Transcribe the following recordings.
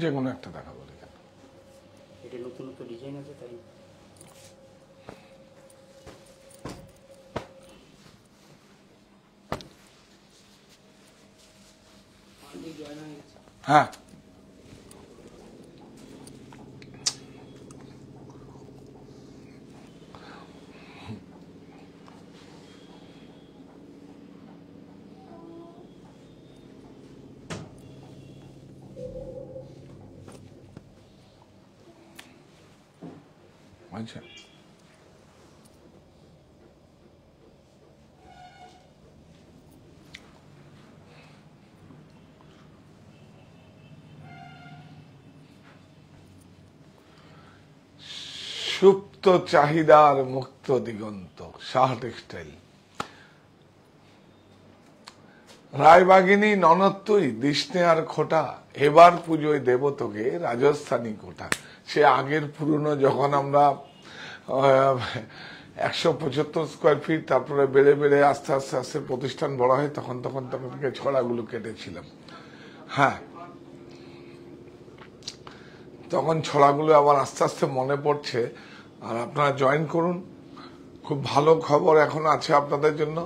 যে কোনো একটা দেখাবো। এটা নতুন নতুন ডিজাইন আছে তাই। হ্যাঁ, আচ্ছা। সুপ্ত চাহিদার মুক্ত দিগন্ত, শাহ টেক্সটাইল। রায়বাগিনী ননদ তুই দিসনে আর খোটা, এবার পুজোয় দেব তোকে রাজস্থানী কোটা। সে আগের পুরনো, যখন আমরা 175 স্কোয়ার ফিট, তারপরে বেড়ে বেড়ে আস্তে আস্তে আস্তে প্রতিষ্ঠান বড় হয়, তখন থেকে ছড়াগুলো কেটেছিলাম। হ্যাঁ, তখন ছড়াগুলো আবার আস্তে আস্তে মনে পড়ছে। আর আপনারা জয়েন করুন, খুব ভালো খবর এখন আছে আপনাদের জন্য।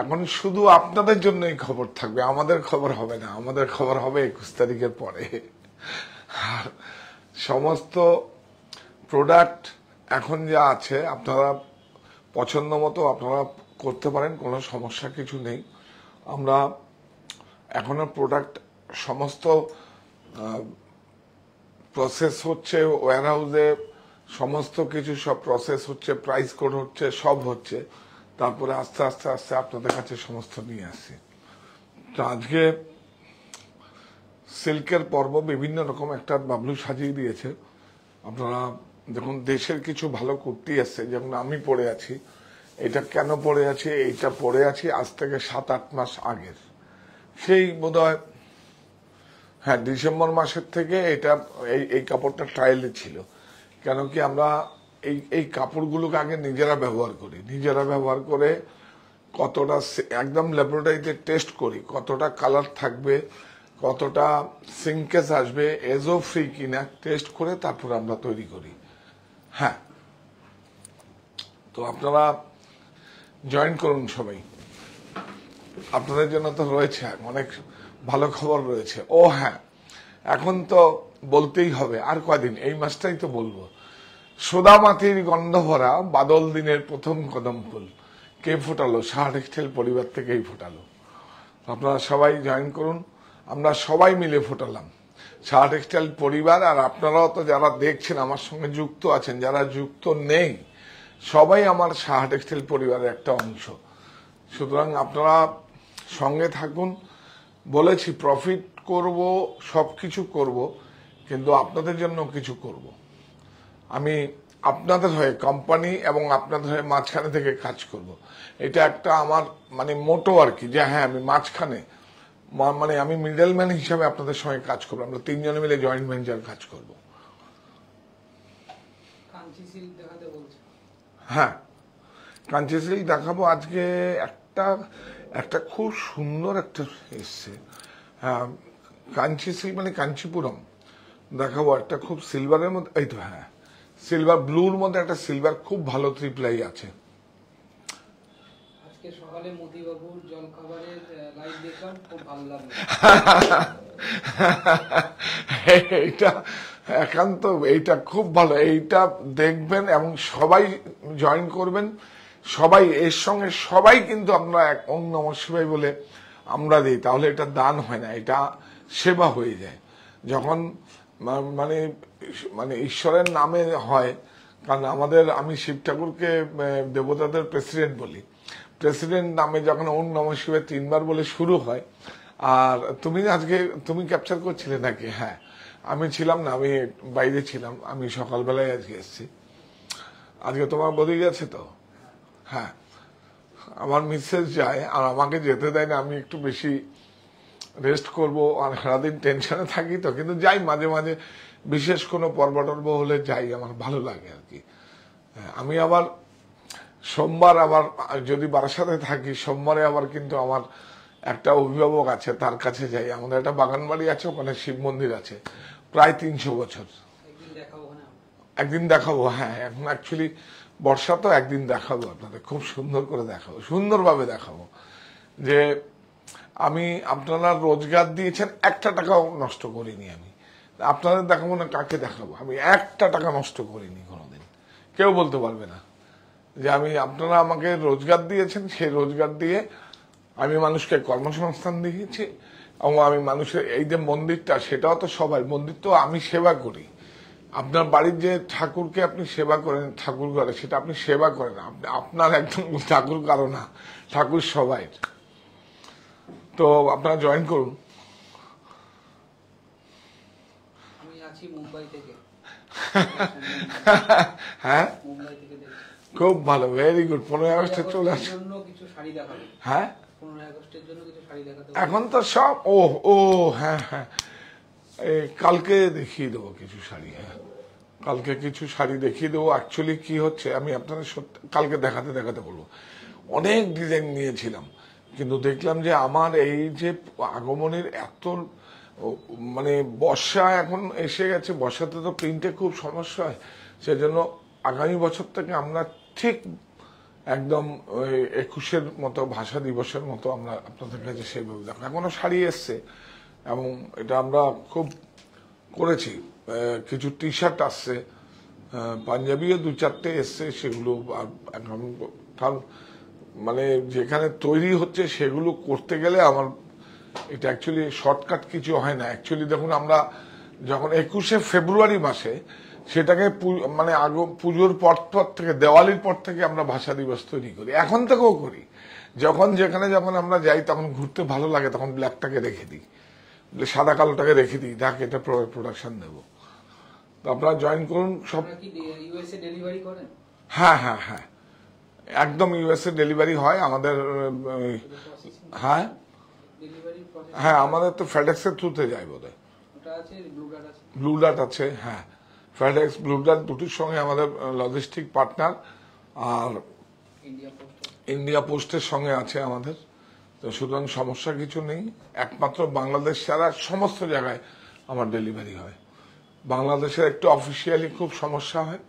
এখন শুধু আপনাদের জন্যই খবর থাকবে, আমাদের খবর হবে না। আমাদের খবর হবে 21 তারিখের পরে। সমস্ত প্রোডাক্ট এখন যা আছে আপনারা পছন্দ মতো আপনারা করতে পারেন, কোনো সমস্যা কিছু নেই। আমরা এখনো প্রোডাক্ট সমস্ত প্রসেস হচ্ছে, ওয়্যারহাউসে সমস্ত কিছু সব প্রসেস হচ্ছে, প্রাইস কোড হচ্ছে, সব হচ্ছে। তারপরে আস্তে আস্তে আস্তে আপনাদের কাছে সমস্ত নিয়ে আসি। তো আজকে সিল্কের পর্ব, বিভিন্ন রকম একটা বাবলু সাজিয়ে দিয়েছে। আপনারা দেখুন, দেশের কিছু ভালো কুর্তি আসছে, যেমন আমি পরে আছি। এটা কেন পরে আছি? এইটা পরে আছি আজ থেকে 7-8 মাস আগের, সেই বোধহয় হ্যাঁ ডিসেম্বর মাসের থেকে এটা এই কাপড়টা ট্রায়ালে ছিল। কেন কি আমরা এই কাপড়গুলোকে আগে নিজেরা ব্যবহার করি, নিজেরা ব্যবহার করে কতটা একদম ল্যাবরেটরিতে টেস্ট করি, কতটা কালার থাকবে, কতটা সিঙ্কেজ আসবে, এজো ফ্রি কিনা টেস্ট করে তারপর আমরা তৈরি করি। হ্যাঁ, তো আপনারা জয়েন করুন সবাই, আপনাদের জন্য তো রয়েছে অনেক ভালো খবর রয়েছে। ও হ্যাঁ, এখন তো বলতেই হবে, আর কয়দিন, এই মাসটাই তো বলবো। সোদামাতির গন্ধ ভরা বাদল দিনের প্রথম কদম ফুল কে ফোটালো? শাহ টেক্সটাইল পরিবার থেকেই ফোটালো। আপনারা সবাই জয়েন করুন, আমরা সবাই মিলে ফোটালাম শাহ টেক্সটাইল পরিবার। আর আপনারাও তো যারা দেখছেন আমার সঙ্গে যুক্ত আছেন, যারা যুক্ত নেই, সবাই আমার শাহ টেক্সটাইল পরিবারের একটা অংশ। সুতরাং আপনারা সঙ্গে থাকুন। বলেছি প্রফিট করব, সবকিছু করব, কিন্তু আপনাদের জন্য কিছু করব। আমি আপনাদের হয়ে কোম্পানি এবং আপনাদের হয়ে মাঝখানে থেকে কাজ করব। এটা একটা আমার মানে মোটো আর কি, যে হ্যাঁ আমি মাঝখানে, মানে আমি মিডলম্যান হিসাবে আপনাদের সঙ্গে কাজ করবো। আমরা 3 জনে মিলে জয়েন্ট ভেঞ্চার কাজ করব। হ্যাঁ, কাঞ্চি সিল্ক দেখাবো আজকে। একটা খুব সুন্দর একটা এসছে, হ্যাঁ কাঞ্চি সিল্ক মানে কাঞ্চিপুরম দেখাবো। একটা খুব সিলভারের মধ্যে, এই তো হ্যাঁ সিলভার ব্লুর মধ্যে একটা সিলভার খুব ভালো ত্রিপ্লাই আছে। আজকে সকালে মতিবাবুর জলখাবারের লাইভ দেখলাম, খুব ভালো লাগলো। এইটা একান্ত, এইটা খুব ভালো, এইটা দেখবেন এবং সবাই জয়েন করবেন। সবাই এর সঙ্গে সবাই কিন্তু আমরা ওম নমঃ শিবায় বলে আমরা দিই, তাহলে এটা দান হয় না, এটা সেবা হয়ে যায়। যখন মানে মানে ঈশ্বরের নামে হয় কারণ আমি শিব ঠাকুরকে দেবতাদের প্রেসিডেন্ট বলি। প্রেসিডেন্ট নামে যখন ওম নমঃ শিবায় 3 বার বলে শুরু হয়। আর তুমি ক্যাপচার করছিলে নাকি? হ্যাঁ, আমি ছিলাম না, আমি বাইরে ছিলাম, আমি সকালবেলায় আজকে এসেছি। আজকে তোমার বদি গেছে তো? হ্যাঁ, আমার মিসেস যায় আর আমাকে যেতে দেয় না, আমি একটু বেশি রেস্ট করব আর সারাদিন টেনশনে থাকি তো, কিন্তু যাই মাঝে মাঝে, বিশেষ কোনো পর্ব টর্ব হলে যাই, আমার ভালো লাগে আর কি। আমি আবার সোমবার আবার যদি বারাসাতে থাকি, সোমবারে আবার কিন্তু আমার একটা অভিভাবক আছে, তার কাছে যাই। আমাদের একটা বাগান বাড়ি আছে, ওখানে শিব মন্দির আছে, প্রায় 300 বছর। একদিন দেখাবো, হ্যাঁ। এখন অ্যাকচুয়ালি বর্ষা তো, একদিন দেখাবো আপনাদের, খুব সুন্দর করে দেখাবো, সুন্দরভাবে দেখাবো। যে আপনারা রোজগার দিয়েছেন, 1টা টাকাও নষ্ট করিনি আমি। আপনাদের দেখাবো না, কাকে দেখাবো? আমি 1টা টাকা নষ্ট করিনি কোনোদিন, কেউ বলতে পারবে না যে আপনারা আমাকে রোজগার দিয়েছেন। সেই রোজগার দিয়ে আমি মানুষকে কর্মসংস্থান দিয়েছি, এবং আমি মানুষের এই যে মন্দিরটা, সেটাও তো সবাই, মন্দির তো আমি সেবা করি। আপনার বাড়ির যে ঠাকুরকে আপনি সেবা করেন, ঠাকুর ঘরে, সেটা আপনি সেবা করেন, আপনার একদম ঠাকুর কারো না, ঠাকুর সবাই। তো আপনারা জয়েন করুন। আমি আছি মুম্বাই থেকে। হ্যাঁ, মুম্বাই থেকে দেখছি। খুব ভালো, ভেরি গুড। 15 আগস্টে চলে আসছে। জন্য কিছু শাড়ি দেখাবে। হ্যাঁ, 15 আগস্টের জন্য কিছু শাড়ি দেখাতে। এখন তো সব হ্যাঁ হ্যাঁ, কালকে দেখিয়ে দেবো কিছু শাড়ি। হ্যাঁ, কালকে কিছু শাড়ি দেখিয়ে দেবো। অ্যাকচুয়ালি কি হচ্ছে, আমি আপনাদের কালকে দেখাতে বলবো। অনেক ডিজাইন নিয়েছিলাম, কিন্তু দেখলাম যে আমার এই যে আগমনের এত মানে বর্ষা এখন এসে গেছে, বর্ষাতে তো প্রিন্টে খুব সমস্যা হয়। সেজন্য আগামী বছর থেকে আমরা ঠিক একদম 21-এর মতো, ভাষা দিবসের মতো আমরা আপনাদের কাছে সেইভাবে দেখো। এখনো শাড়ি এসছে, এবং এটা আমরা খুব করেছি। কিছু টি শার্ট আসছে, পাঞ্জাবিও 2-4টে এসছে, সেগুলো কারণ মানে যেখানে তৈরি হচ্ছে সেগুলো করতে গেলে আমার এটা অ্যাকচুয়ালি শর্টকাট কিছু হয় না। অ্যাকচুয়ালি দেখুন, আমরা যখন 21শে ফেব্রুয়ারি মাসে, সেটাকে মানে পুজোর পর থেকে, দেওয়ালির পর থেকে আমরা ভাষা দিবস তৈরি করি, এখন থেকেও করি। যখন আমরা যাই, তখন ঘুরতে ভালো লাগে, তখন ব্ল্যাকটাকে রেখে দিই, সাদা কালোটাকে রেখে দিই, দেখ এটা প্রোডাকশন দেবো। তো আপনারা জয়েন করুন সব। ইউএসএ ডেলিভারি করেন? হ্যাঁ হ্যাঁ হ্যাঁ, একদম ইউএসএ ডেলিভারি হয় আমাদের। হ্যাঁ হ্যাঁ, আমাদের তো ফেডেক্সের থ্রুতে যায় বোধ হয়। ব্লু ডার্ট আছে, হ্যাঁ, ফেডেক্স, ব্লু ডার্ট দুটোর সঙ্গে আমাদের লজিস্টিক পার্টনার। আর ইন্ডিয়া পোস্টের সঙ্গে আছে আমাদের। তো সুতরাং সমস্যা কিছু নেই। একমাত্র বাংলাদেশ ছাড়া সমস্ত জায়গায় আমার ডেলিভারি হয়। বাংলাদেশের একটু অফিসিয়ালি খুব সমস্যা হয়,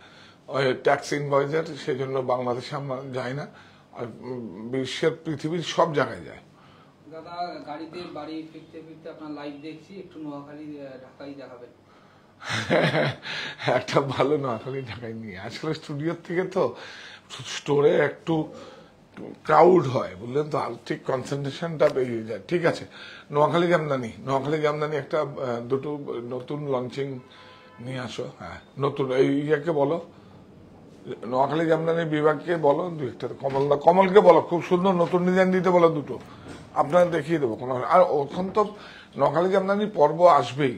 ওই ট্যাক্স ইনভয়েসের, সেই জন্য বাংলাদেশে আমরা যাই না। আর বিশ্বের, পৃথিবীর সব জায়গায় যায়। দাদা, গাড়িতে বাড়ি ফিরতে ফিরতে আপনার লাইভ দেখছি, একটু নোয়াখালী ঢাকাই দেখাবেন। একটা ভালো নোয়াখালী ঢাকায় নিয়ে, আসলে স্টুডিওর থেকে তো স্টোরে একটু ক্রাউড হয়, বুঝলেন তো, আর ঠিক কনসেন্ট্রেশনটা বেরিয়ে যায়। ঠিক আছে, নোয়াখালী জামদানি একটা দুটো নতুন লঞ্চিং নিয়ে আসো। হ্যাঁ, নতুন এই ইয়াকে বলো, নোয়াখালী জামদানি বিভাগকে বলো, 2-একটা কমলকে বলো, খুব সুন্দর নতুন ডিজাইন দিতে বলো দুটো, আপনারা দেখিয়ে দেবো কোনো। আর ওখান তো নোয়াখালী জামদানি পর্ব আসবেই,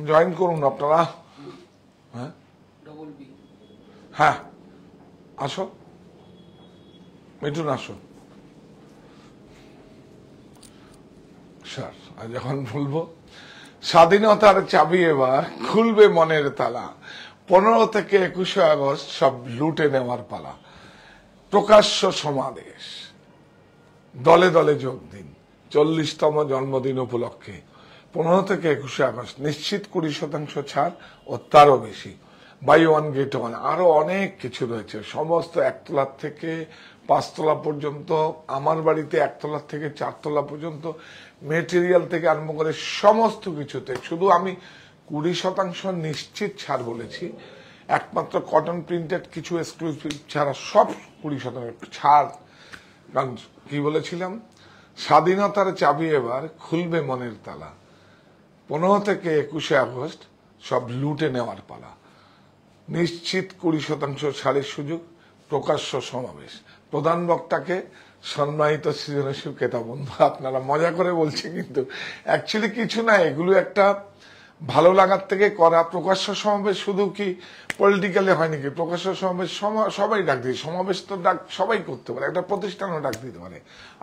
জয়েন করুন আপনারা। হ্যাঁ হ্যাঁ, আসো মিঠুন, আসো স্যার। আর যখন বলবো স্বাধীনতার চাবি এবার খুলবে মনের তালা, 15 থেকে 21শে আগস্ট সব লুটে নেওয়ার পালা, প্রকাশ্য সমাবেশ, দলে দলে যোগ দিন 40তম জন্মদিন উপলক্ষে। 15 থেকে 21শে আগস্ট নিশ্চিত 20% ছাড় ও তারও বেশি, বাই ওয়ান গেট ওয়ান। আরো অনেক কিছু রয়েছে, সমস্ত 1তলা থেকে 5তলা পর্যন্ত, আমার বাড়িতে 1তলা থেকে 4তলা পর্যন্ত, মেটেরিয়াল থেকে আরম্ভ করে সমস্ত কিছুতে। শুধু আমি 20% নিশ্চিত ছাড় বলেছি, একমাত্র কটন প্রিন্টেড কিছু এক্সক্লুসিভ ছাড়া সব 20% ছাড়। কারণ কি বলেছিলাম, স্বাধীনতার চাবি এবার খুলবে মনের তালা, 15 থেকে 21শে আগস্ট সব লুটে নেওয়ার পালা। নিশ্চিত 20% ছাড়ের সুযোগ, প্রকাশ্য সমাবেশ। প্রধান বক্তাকে সম্মানিত সৃজনশীল ক্রেতা বন্ধু। আপনারা মজা করে বলছি, কিন্তু অ্যাকচুয়ালি কিছু না, এগুলো একটা ভালো লাগার থেকে করা। প্রকাশ্য সমাবেশ শুধু কি পলিটিক্যালি হয় নাকি? প্রকাশ্য সমাবেশ সবাই ডাক দিয়ে, সমাবেশ তো ডাক সবাই করতে পারে, একটা প্রতিষ্ঠানও ডাক দিতে পারে।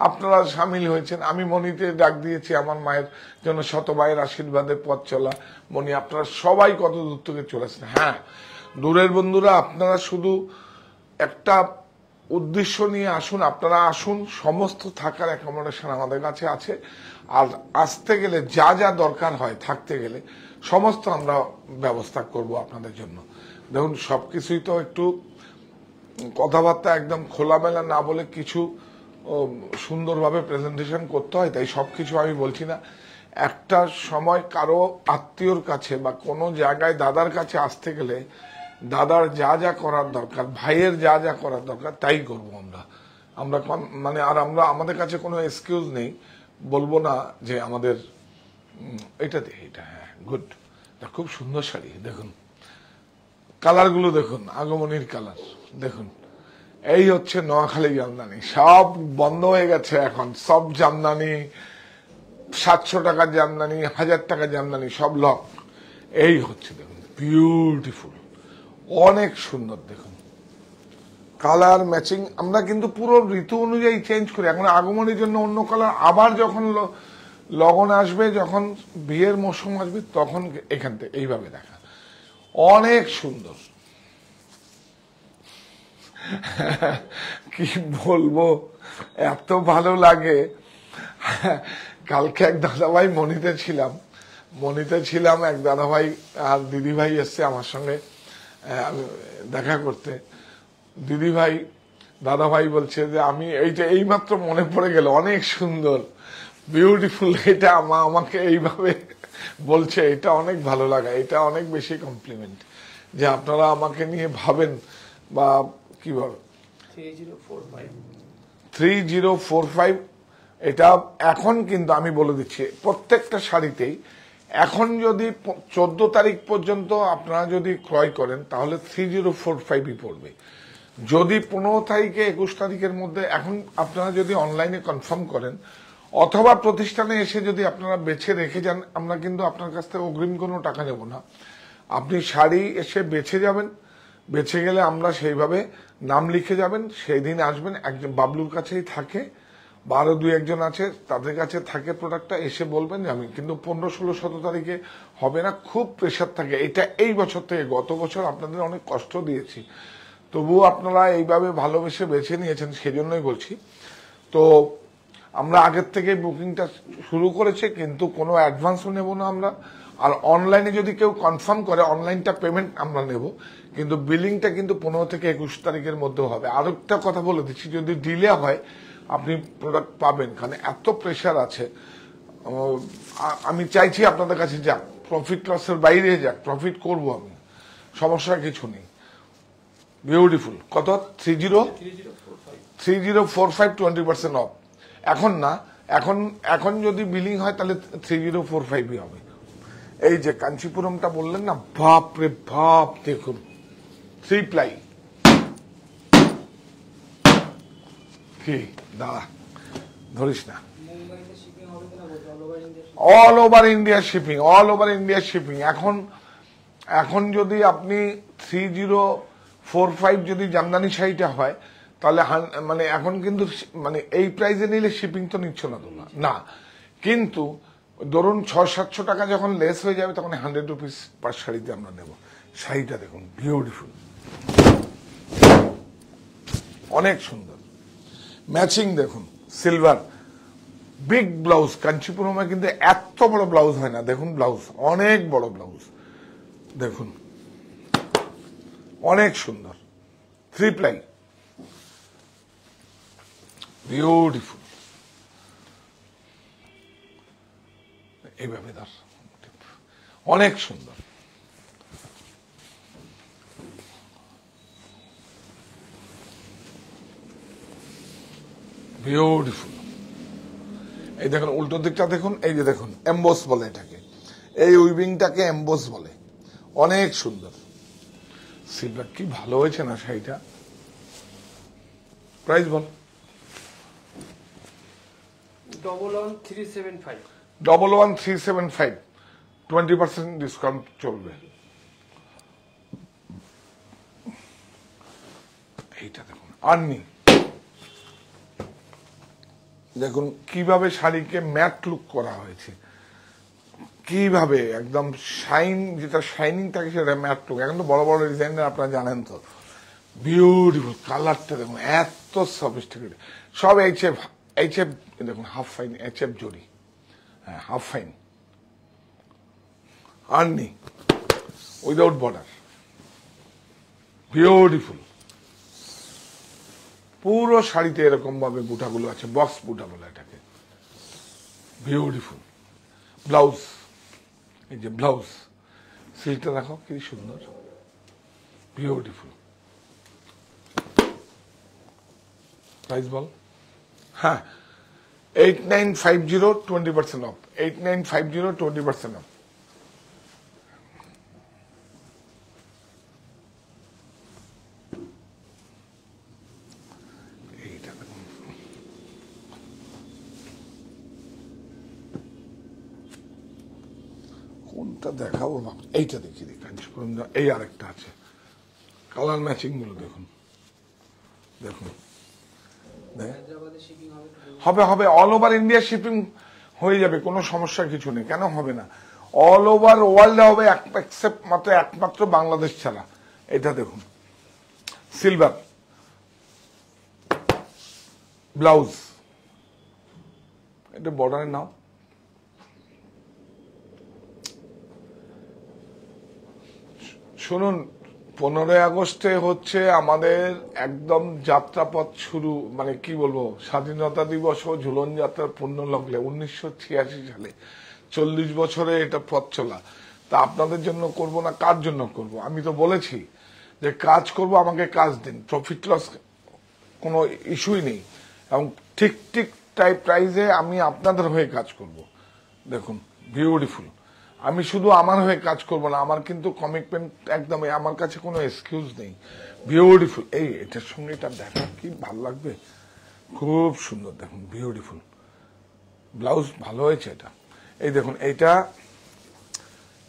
আপনারা সামিল হয়েছেন, আমি মনিতে ডাক দিয়েছি আমার মায়ের জন্য, শত মায়ের আশীর্বাদে পথ চলা। মনি, আপনারা সবাই কত দূর থেকে চলেছেন। হ্যাঁ, দূরের বন্ধুরা, আপনারা শুধু একটা উদ্দেশ্য নিয়ে আসুন, আপনারা আসুন, সমস্ত থাকার অ্যাকোমোডেশন আমাদের কাছে আছে। আর আসতে গেলে যা যা দরকার হয় থাকতে গেলে সমস্ত আমরা ব্যবস্থা করব আপনাদের জন্য। দেখুন, সবকিছুই তো একটু কথাবার্তা একদম খোলামেলা না বলে কিছু সুন্দরভাবে প্রেজেন্টেশন করতে হয়, তাই সবকিছু আমি বলছি না। একটা সময় কারো আত্মীয়র কাছে বা কোনো জায়গায় দাদার কাছে আসতে গেলে দাদার যা যা করার দরকার, ভাইয়ের যা যা করার দরকার তাই করবো আমরা। মানে আর আমরা আমাদের কাছে কোনো এক্সকিউজ নেই, বলবো না যে আমাদের এটা দিয়ে এটা। হ্যাঁ, গুড, খুব সুন্দর শাড়ি। দেখুন কালারগুলো, দেখুন আগমনীর কালার, দেখুন। এই হচ্ছে নোয়াখালী জামদানি। সব বন্ধ হয়ে গেছে এখন, সব জামদানি 700 টাকার জামদানি, 1000 টাকার জামদানি সব লক। এই হচ্ছে, দেখুন বিউটিফুল, অনেক সুন্দর। দেখুন কালার ম্যাচিং আমরা কিন্তু পুরো ঋতু অনুযায়ী চেঞ্জ করি। এখন আগমনের জন্য অন্য কালার, আবার যখন লগন আসবে, যখন বিয়ের মৌসুম আসবে, তখন এখান থেকে এইভাবে দেখা অনেক সুন্দর। কি বলবো, এত ভালো লাগে। কালকে এক দাদাভাই মনিতে ছিলাম, এক দাদাভাই আর দিদিভাই এসছে আমার সঙ্গে দেখা করতে। দিদিভাই দাদাভাই বলছে যে আমি এইমাত্র মনে পড়ে গেল, অনেক সুন্দর, বিউটিফুল। এটা আমাকে এইভাবে বলছে, এটা অনেক ভালো লাগা, এটা অনেক বেশি কমপ্লিমেন্ট যে আপনারা আমাকে নিয়ে ভাবেন। বা কিভাবে 3045 এটা এখন কিন্তু আমি বলে দিচ্ছি, প্রত্যেকটা শাড়িতেই এখন যদি 14 তারিখ পর্যন্ত আপনারা যদি ক্রয় করেন তাহলে 3045ই পড়বে। যদি 15 তারিখে 21 তারিখের মধ্যে এখন আপনারা যদি অনলাইনে কনফার্ম করেন অথবা প্রতিষ্ঠানে এসে যদি আপনারা বেছে রেখে যান, আমরা কিন্তু আপনার কাছ থেকে অগ্রিম কোনো টাকা নেব না। আপনি শাড়ি এসে বেছে যাবেন, বেছে গেলে আমরা সেইভাবে নাম লিখে যাবেন, সেই দিন আসবেন। একজন বাবলুর কাছেই থাকে বা আরো 2-1 আছে, তাদের কাছে থাকে প্রোডাক্টটা, এসে বলবেন যে আমি। কিন্তু 15, 16, 17 তারিখে হবে না, খুব প্রেশার থাকে। এটা এই বছর থেকে, গত বছর আপনাদের অনেক কষ্ট দিয়েছি, তবুও আপনারা এইভাবে ভালোবেসে বেছে নিয়েছেন, সেজন্যই বলছি। তো আমরা আগের থেকে বুকিংটা শুরু করেছি, কিন্তু কোনো অ্যাডভান্সও নেব না আমরা। আর অনলাইনে যদি কেউ কনফার্ম করে, অনলাইনটা পেমেন্ট আমরা নেব, কিন্তু বিলিংটা কিন্তু 15 থেকে 21 তারিখের মধ্যে হবে। আরেকটা কথা বলে দিচ্ছি, যদি ডিলে হয় আপনি প্রোডাক্ট পাবেন, কারণ এত প্রেশার আছে। আমি চাইছি আপনাদের কাছে যাক, প্রফিট লসের বাইরে যাক, প্রফিট করব আমি, সমস্যা কিছু নেই। বিউটিফুল। কত? 3045 20% অফ। এখন না, এখন যদি বিলিং হয় তাহলে 3045ই হবে। এই যে কাঞ্চিপুরমটা বললেন না, বাপ রে বাপ, দেখুন 3 প্লাই। কি দাদা ধরিস না, অল ওভার ইন্ডিয়া শিপিং। এখন যদি আপনি 3045 যদি জামদানি শাড়িটা হয় তাহলে মানে এখন কিন্তু মানে এই প্রাইসে নিলে শিপিং তো নিচ্ছ না তোমরা না, কিন্তু ধরুন 600-700 টাকা যখন লেস হয়ে যাবে তখন 100 রুপিস পার শাড়িতে আমরা নেব। শাড়িটা দেখুন বিউটিফুল, অনেক সুন্দর। ম্যাচিং দেখুন, সিলভার বিগ ব্লাউজ। কাঞ্চিপুরমে কিন্তু এত বড় ব্লাউজ হয় না, দেখুন ব্লাউজ অনেক বড় ব্লাউজ, দেখুন অনেক সুন্দর। 3 প্লাই, বিউটিফুল। এইভাবে ধর, অনেক সুন্দর। বিউটিফুল। এই দেখুন উল্টো দিকটা দেখুন, এই যে দেখুন এমবোস বলে এটাকে, এই উইভিংটাকে এমবোস বলে, অনেক সুন্দর। সিলভার কি ভালো হয়েছে না শাড়িটা। প্রাইস বল। 11375। 11375, 20% ডিসকাউন্ট চলবে। এইটা দেখুন আর্নি, দেখুন কিভাবে শাড়িকে ম্যাট লুক করা হয়েছে, কিভাবে একদম শাইন, যেটা শাইনিং থাকে সেটা ম্যাট লুক। এখন তো বড় বড় ডিজাইনার আপনারা জানেন তো, বিউটিফুল কালারটা দেখুন, এত সফিস্টিকেটেড। সব এইচএফ, এইচএফ দেখুন, হাফ ফাইন এইচএফ জরি, হ্যাঁ হাফ ফাইন আর্নি উইদাউট বর্ডার, বিউটিফুল। পুরো শাড়িতে এরকম ভাবে বুটাগুলো আছে, বক্স বুটা বলে এটাকে, বিউটিফুল। ব্লাউজ, এই যে ব্লাউজ, সিলটা দেখো কি সুন্দর, বিউটিফুল। প্রাইস বল। হ্যাঁ 8950, 20% অফ। 8950, 20% অফ। এইটা দেখুন, কোনটা দেখাবো, এইটা দেখিয়ে দিই কাঞ্চিপুরম। এই আরেকটা আছে, কালার ম্যাচিং গুলো দেখুন, দেখুন হায়দ্রাবাদে শিপিং হবে তো বলুন। হবে হবে, অল ওভার ইন্ডিয়া শিপিং হয়ে যাবে, কোনো সমস্যা কিছু নেই। কেন হবে না, অল ওভার ওয়ার্ল্ডে হবে, এক্সেপ্ট একমাত্র বাংলাদেশ ছাড়া। এটা দেখুন সিলভার ব্লাউজ, এটা বর্ডারের নাও, শুনুন 15 আগস্টে হচ্ছে আমাদের একদম যাত্রাপথ শুরু, মানে কি বলবো, স্বাধীনতা দিবস ও ঝুলন যাত্রার পূর্ণ লগ্নে 1986 সালে 40 বছরে এটা পথ চলা। তা আপনাদের জন্য করব না, কার জন্য করব? আমি তো বলেছি যে কাজ করব, আমাকে কাজ দিন, প্রফিট লস কোনো ইস্যুই নেই, এবং ঠিক ঠিক প্রাইজে আমি আপনাদের হয়ে কাজ করব। দেখুন বিউটিফুল। আমি শুধু আমার হয়ে কাজ করব না, আমার কিন্তু কমিটমেন্ট একদমই, আমার কাছে কোনো এক্সকিউজ নেই। বিউটিফুল। এই এটার সঙ্গে এটা দেখা কি ভালো লাগবে, খুব সুন্দর, দেখুন বিউটিফুল ব্লাউজ, ভালো হয়েছে এটা। এই দেখুন এইটা,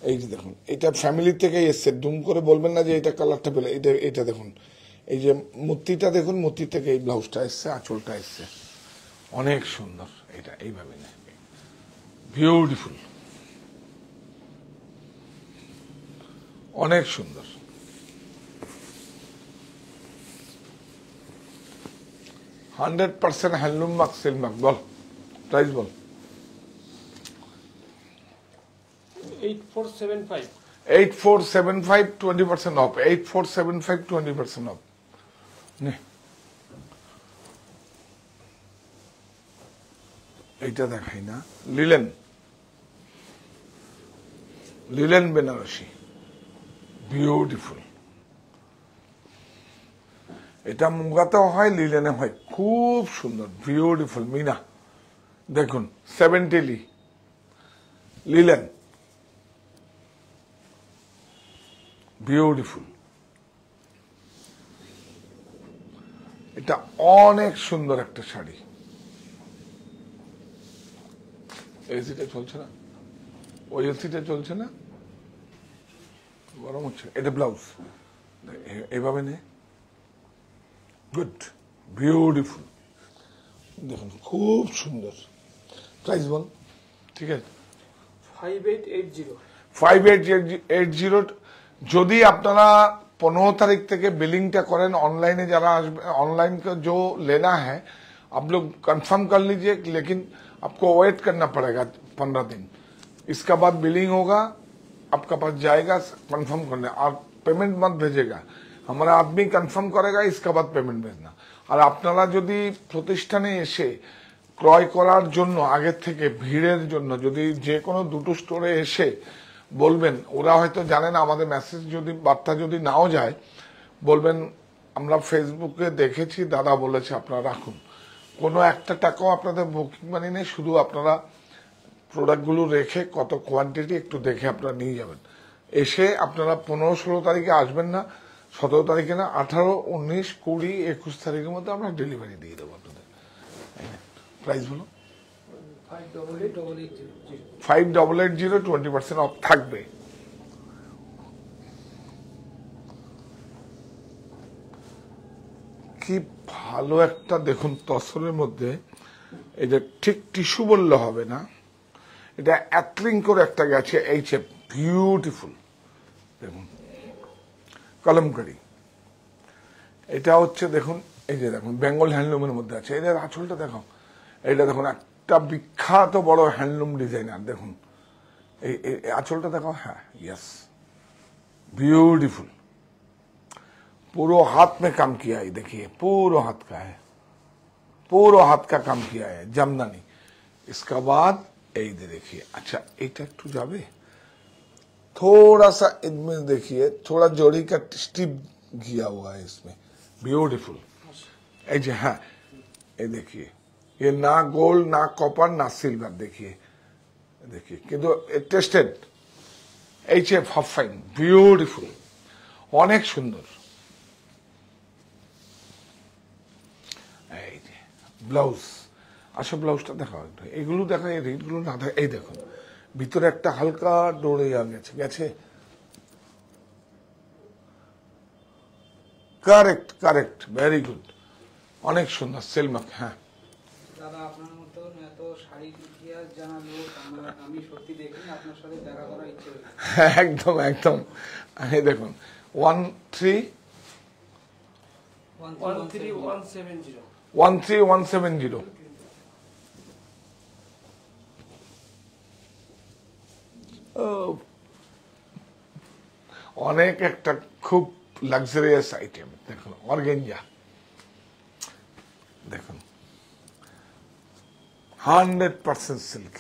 এই যে দেখুন এটা ফ্যামিলি থেকে এসছে, দুম করে বলবেন না যে এটা কালারটা পেলে। এটা এটা দেখুন, এই যে মূর্তিটা দেখুন, মূর্তি থেকে এই ব্লাউজটা এসছে, আঁচলটা এসছে, অনেক সুন্দর। এটা এইভাবে না, বিউটিফুল, অনেক সুন্দর। 100% handloom mark, seal mark. Ball price ball. 8475। 8475, 20% of. 8475, 20% of. এইটা দেখাই না, লিলেন, লিলেন বেনারসি, বিউটিফুল। এটা মুগাতেও হয়, লিলেনে হয়, খুব সুন্দর, বিউটিফুল। মিনা দেখুন 70 লিলেন, বিউটিফুল। এটা অনেক সুন্দর একটা শাড়ি। এসিটা চলছে না, ওই এসিটা চলছে না, গরম হচ্ছে। এটা ব্লাউজ, এভাবে নে, গুড, বিউটিফুল, দেখুন খুব সুন্দর। প্রাইস বল। ঠিক আছে 5880। 5880। যদি আপনারা 15 तारीख থেকে बिलिंगটা করেন, ऑनलाइन जरा ऑनलाइन का जो लेना है आप लोग कंफर्म कर लीजिए, लेकिन आपको वेट करना पड़ेगा 15 दिन। इसका बाद बिलिंग होगा, आपका पास जाएगा कंफर्म करने, और पेमेंट मत भेजेगा, हमारा आदमी कंफर्म करेगा, इसका बाद पेमेंट भेजना। আর আপনারা যদি প্রতিষ্ঠানে এসে ক্রয় করার জন্য আগের থেকে ভিড়ের জন্য যদি যে কোনো দুটো স্টোরে এসে বলবেন, ওরা হয়তো জানেন, আমাদের মেসেজ যদি বার্তা যদি নাও যায়, বলবেন আমরা ফেসবুকে দেখেছি, দাদা বলেছে, আপনারা রাখুন, কোনো একটা টাকাও আপনাদের বুকিং মানি নেই, শুধু আপনারা প্রোডাক্টগুলো রেখে কত কোয়ান্টিটি একটু দেখে আপনারা নিয়ে যাবেন। এসে আপনারা 15-16 তারিখে আসবেন না, 17 তারিখে না, 18, 19, 20, 21 তারিখের মধ্যে আমরা ডেলিভারি দিয়ে দেবো আপনাদের। প্রাইস বলো 5880, 20% অফ থাকবে। কি ভালো একটা দেখুন তসরের মধ্যে, এটা ঠিক টিস্যু বললে হবে না, এটা অ্যাথলিং করে একটা গেছে, এই বিউটিফুল দেখুন কলমকারি। এটা হচ্ছে দেখুন, এই যে দেখুন বেঙ্গল হ্যান্ডলুমের মধ্যে আছে। এদের আঁচলটা দেখো, এটা দেখুন একটা বিখ্যাত বড় হ্যান্ডলুম ডিজাইনার, দেখুন এই আঁচলটা দেখো। হ্যাঁ, यस, ब्यूटीफुल, पूरा हाथ में काम किया है, देखिए पूरा हाथ का है, पूरा हाथ का काम किया है जमदानी। इसका बाद এই देखिए, अच्छा এটা একটু যাবে, थोड़ा सा इनमें देखिए थोड़ा जोड़ी का स्टिप किया हुआ है इसमें, ब्यूटीफुल। এই যে হ্যাঁ, এই देखिए ये ना गोल्ड ना कॉपर ना सिल्वर, देखिए देखिए কিন্তু টেস্টেড, এই যে হাফ ফাইন, বিউটিফুল, অনেক সুন্দর। এই যে ব্লাউজ, আসলে ব্লাউজটা দেখাও একটু, এগুলো দেখা, এই রেটগুলো না দেখা। এই দেখুন ভিতরে একটা হালকা ডোরে গেছে গেছে, কারেক্ট কারেক্ট, ভেরি গুড, অনেক সুন্দর সেলমাক। হ্যাঁ দাদা, আপনার মতন এত শাড়ির ইতিহাস জানা লোক আমি সত্যি দেখিনি, আপনার সাথে দেখা করার ইচ্ছে হয়েছে। একদম একদম। এই দেখুন 13170, অনেক একটা খুব লাক্সারিয়াস আইটেম। দেখুন অর্গেঞ্জা, দেখুন 100% সিল্ক,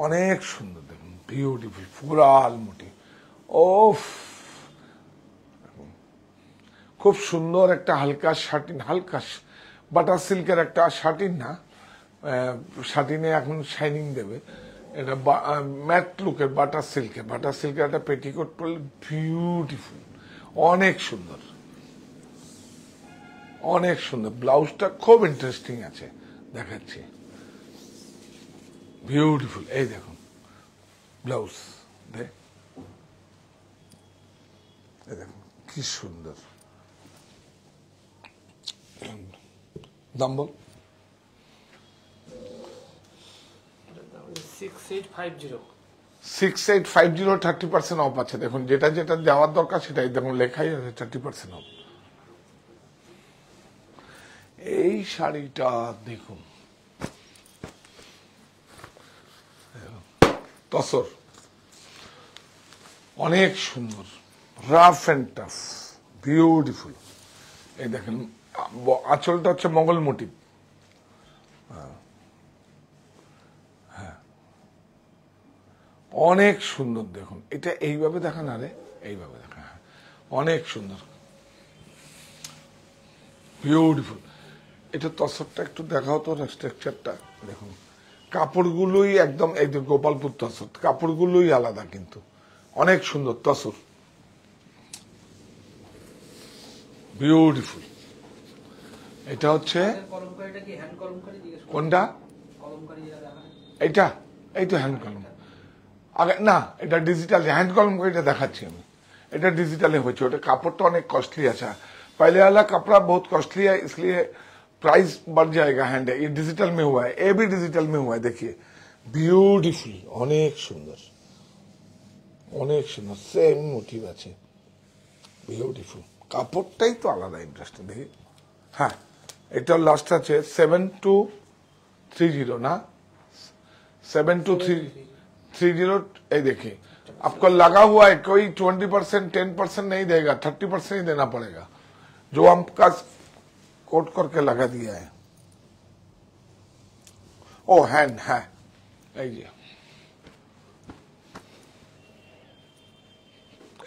অনেক সুন্দর, দেখুন বিউটিফুল, পুরা আলমুটি। ওফ, খুব সুন্দর একটা হালকা শাটিন, হালকা বাটার সিল্কের একটা শাটিন, না শাটিনে এখন শাইনিং দেবে, এটা ম্যাট লুকের বাটার সিল্কের একটা পেটিকোট পরলে বিউটিফুল, অনেক সুন্দর, অনেক সুন্দর। ব্লাউজটা খুব ইন্টারেস্টিং আছে, দেখাচ্ছি, বিউটিফুল। এই দেখুন ব্লাউজ, এই দেখুন কি সুন্দর। দাম বল? 6850, 30% অফ আছে। দেখুন যেটা যেটা দেওয়ার দরকার সেটাই দেখুন লেখাই আছে, 30% অফ। এই শাড়িটা দেখুন, তসর, অনেক সুন্দর, রাফ অ্যান্ড টাফ, বিউটিফুল। এই দেখেন আঁচলটা হচ্ছে মঙ্গল মোটিভ, অনেক সুন্দর। দেখুন এটা এইভাবে দেখা না রে, এইভাবে দেখা, হ্যাঁ অনেক সুন্দর, বিউটিফুল। এটা তসরটা একটু দেখাও তো, স্ট্রাকচারটা দেখুন, কাপড়গুলোই একদম, এই যে গোপালপুর তসর, কাপড়গুলোই আলাদা কিন্তু অনেক সুন্দর তসর, বিউটিফুল। এটা হচ্ছে কলমকারিটা কি হ্যান্ড কলমকারি? কোনটা? কলমকারি যেটা দেখা, এইটা, এই তো হ্যান্ড কলম। আগে না, এটা ডিজিটাল হ্যান্ড কলম এটা দেখাচ্ছি আমি, এটা डिजिटल হয়েছে। ওটা কাপড়টা অনেক কস্টলি আছে, पहले वाला कपड़ा बहुत कॉस्टली है इसलिए प्राइस बढ़ जाएगा। हैंड है ये डिजिटल में हुआ है, ये भी डिजिटल में हुआ है, देखिए ब्यूटीफुल, অনেক সুন্দর, অনেক সুন্দর, সেম মোটিভ আছে, বিউটিফুল। কাপড়টাই তো আলাদা ইন্টারেস্টিং। দেখি হ্যাঁ, এটা লাস্ট আছে 7230 না, 7230। এই देखिए आपको लगा हुआ है, कोई 20% 10% नहीं देगा, 30% ही देना पड़ेगा, जो आपका कोट करके लगा दिया है। ओ हैंड है,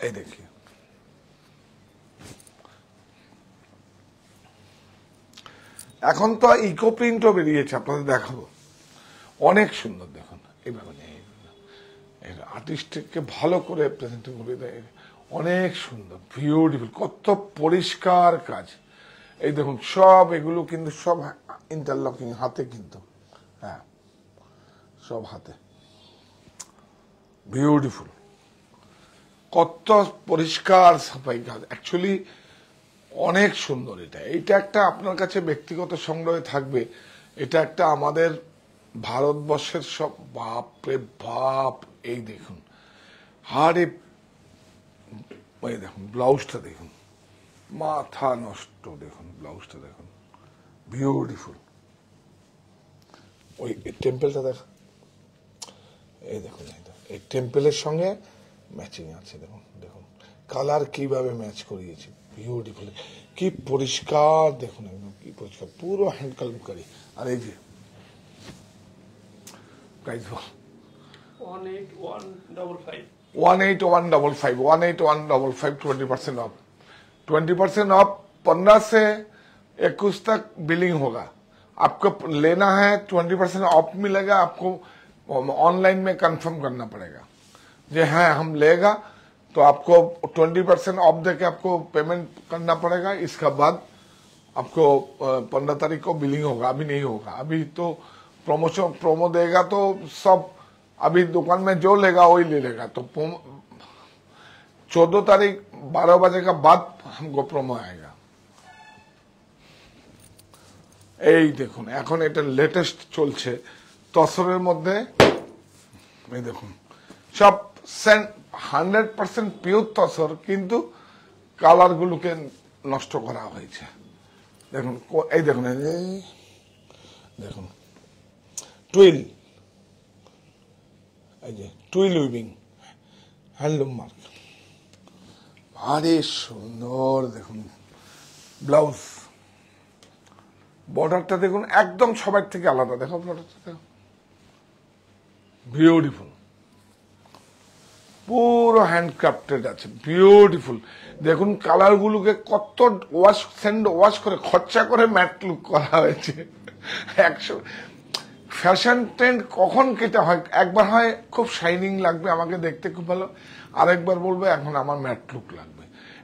ये देखिए এখন তো ইকো প্রিন্টও বেরিয়েছে, আপনাদের দেখাবো, অনেক সুন্দর। দেখুন এইভাবে আর্টিস্টকে ভালো করে প্রেজেন্ট করে দেয়, অনেক সুন্দর, বিউটিফুল, কত পরিষ্কার কাজ। এই দেখুন সব এগুলো কিন্তু সব ইন্টারলকিং হাতে, কিন্তু হ্যাঁ সব হাতে, বিউটিফুল, কত পরিষ্কার সাফাই কাজ। অ্যাকচুয়ালি অনেক সুন্দর। এটা একটা আপনার কাছে ব্যক্তিগত সংগ্রহে থাকবে। এটা একটা আমাদের ভারতবর্ষের সব, বাপরে বাপ। এই দেখুন আরে দেখুন ব্লাউজটা দেখুন, মাথা নষ্ট। দেখুন ব্লাউজটা দেখুন, বিউটিফুল। ওই টেম্পেলটা দেখা, এই দেখুন এই টেম্পেলের সঙ্গে ম্যাচিং আছে। দেখুন দেখুন কালার কিভাবে ম্যাচ করিয়েছে, বিউটিফুল, কি পরিষ্কার। দেখুন একদম কি পরিষ্কার, পুরো হ্যান্ড কালামকারি। আর এই যে প্রাইস বল, 18155 18155 18155 20% ऑफ 20% ऑफ 15 से 21 तक बिलिंग होगा। आपको लेना है 20% ऑफ मिलेगा। आपको ऑनलाइन में कंफर्म करना पड़ेगा जे हाँ हम लेगा, तो आपको 20% ऑफ देके आपको पेमेंट करना पड़ेगा। इसका बाद आपको 15 तारीख को बिलिंग होगा, अभी नहीं होगा। अभी तो प्रोमो देगा तो सब, अभी दुकान में जो लेगा वही ले लेगा। तो 14 तारीख 12 बजे का बाद हमको प्रोमो आएगा। এই দেখুন এখন এটা লেটেস্ট চলছে তসরের মধ্যে। এই দেখুন সব 100% পিওর তসর, কিন্তু কালার গুলোকে নষ্ট করা হয়েছে। দেখুন এই দেখুন, এই দেখুন টুইল, এই যে টুইল উইভিং, হ্যান্ডলুম মার্ক, ভারী সুন্দর। দেখুন ব্লাউজ, বর্ডারটা দেখুন একদম সবার থেকে আলাদা। দেখো বর্ডারটা, বিউটিফুল, পুরো হ্যান্ডক্রাফটেড আছে, বিউটিফুল। দেখুন কালার গুলোকে কত ওয়াশ করে খরচা করে ম্যাট লুক করা হয়েছে। 100 ফ্যাশন ট্রেন্ড কখন কেটে হয়, একবার হয় খুব শাইনিং লাগবে, আমাকে দেখতে খুব ভালো, আরেকবার বলবে এখন আমার ম্যাট লুক লাগবে।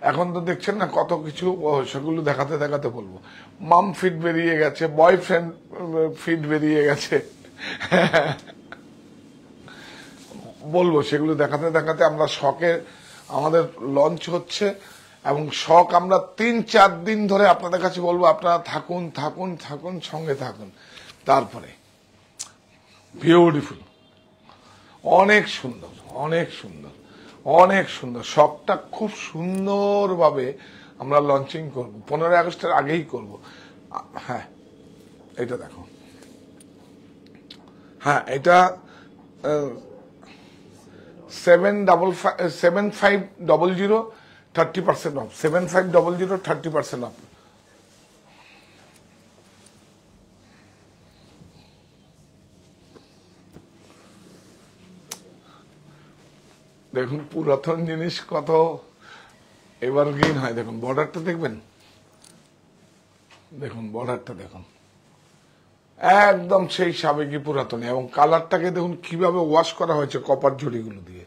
এখন তো দেখছেন না কত কিছু, সেগুলো দেখাতে দেখাতে বলবো। মাম ফিট বেরিয়ে গেছে, বয়ফ্রেন্ড ফিট বেরিয়ে গেছে, বলবো সেগুলো দেখাতে দেখাতে। আমরা শখে আমাদের লঞ্চ হচ্ছে, এবং শখ আমরা 3-4 দিন ধরে আপনাদের কাছে বলবো, আপনারা থাকুন থাকুন থাকুন, সঙ্গে থাকুন। তারপরে বিউটিফুল, অনেক সুন্দর, অনেক সুন্দর, অনেক সুন্দর। শখটা খুব সুন্দরভাবে আমরা লঞ্চিং করব, 15 আগস্টের আগেই করব। হ্যাঁ এটা দেখো, হ্যাঁ এটা 7500 30% অফ, 7500 30% অফ। দেখুন পুরাতন জিনিস কত এভারগ্রিন হয়। দেখুন বর্ডারটা দেখবেন, দেখুন বর্ডারটা দেখুন একদম সেই সাবেকি পুরাতন, এবং কালারটাকে দেখুন কিভাবে ওয়াশ করা হয়েছে কপার জড়িগুলো দিয়ে,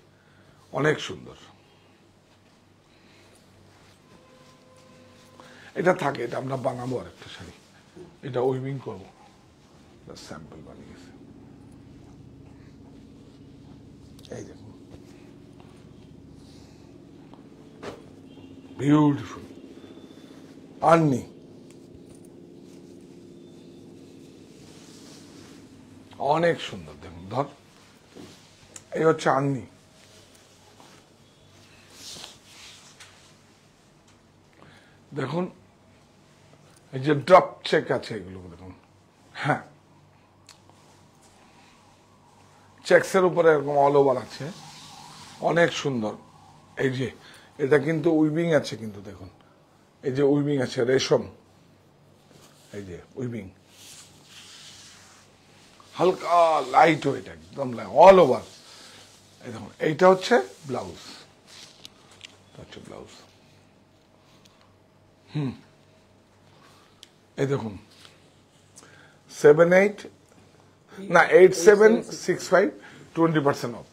অনেক সুন্দর। এটা থাকে, এটা আমরা বানাবো আর একটা শাড়ি, এটা উইভিং করবো, স্যাম্পল বানিয়েছে। এই দেখুন বিউটিফুল আর্নি, অনেক সুন্দর। দেখুন ধর, এই হচ্ছে আর্নি। দেখুন এই যে ড্রপ চেক আছে, এগুলো দেখুন, হ্যাঁ চেকসের উপরে এরকম অল ওভার আছে, অনেক সুন্দর। এই যে এটা কিন্তু উইভিং আছে, কিন্তু দেখুন এই যে উইভিং আছে, রেশম, এই যে উইভিং, হালকা লাইট ওয়েট, একদম অল ওভার। এই দেখুন এইটা হচ্ছে ব্লাউজ, হচ্ছে ব্লাউজ। এই দেখুন 8765 20% অফ।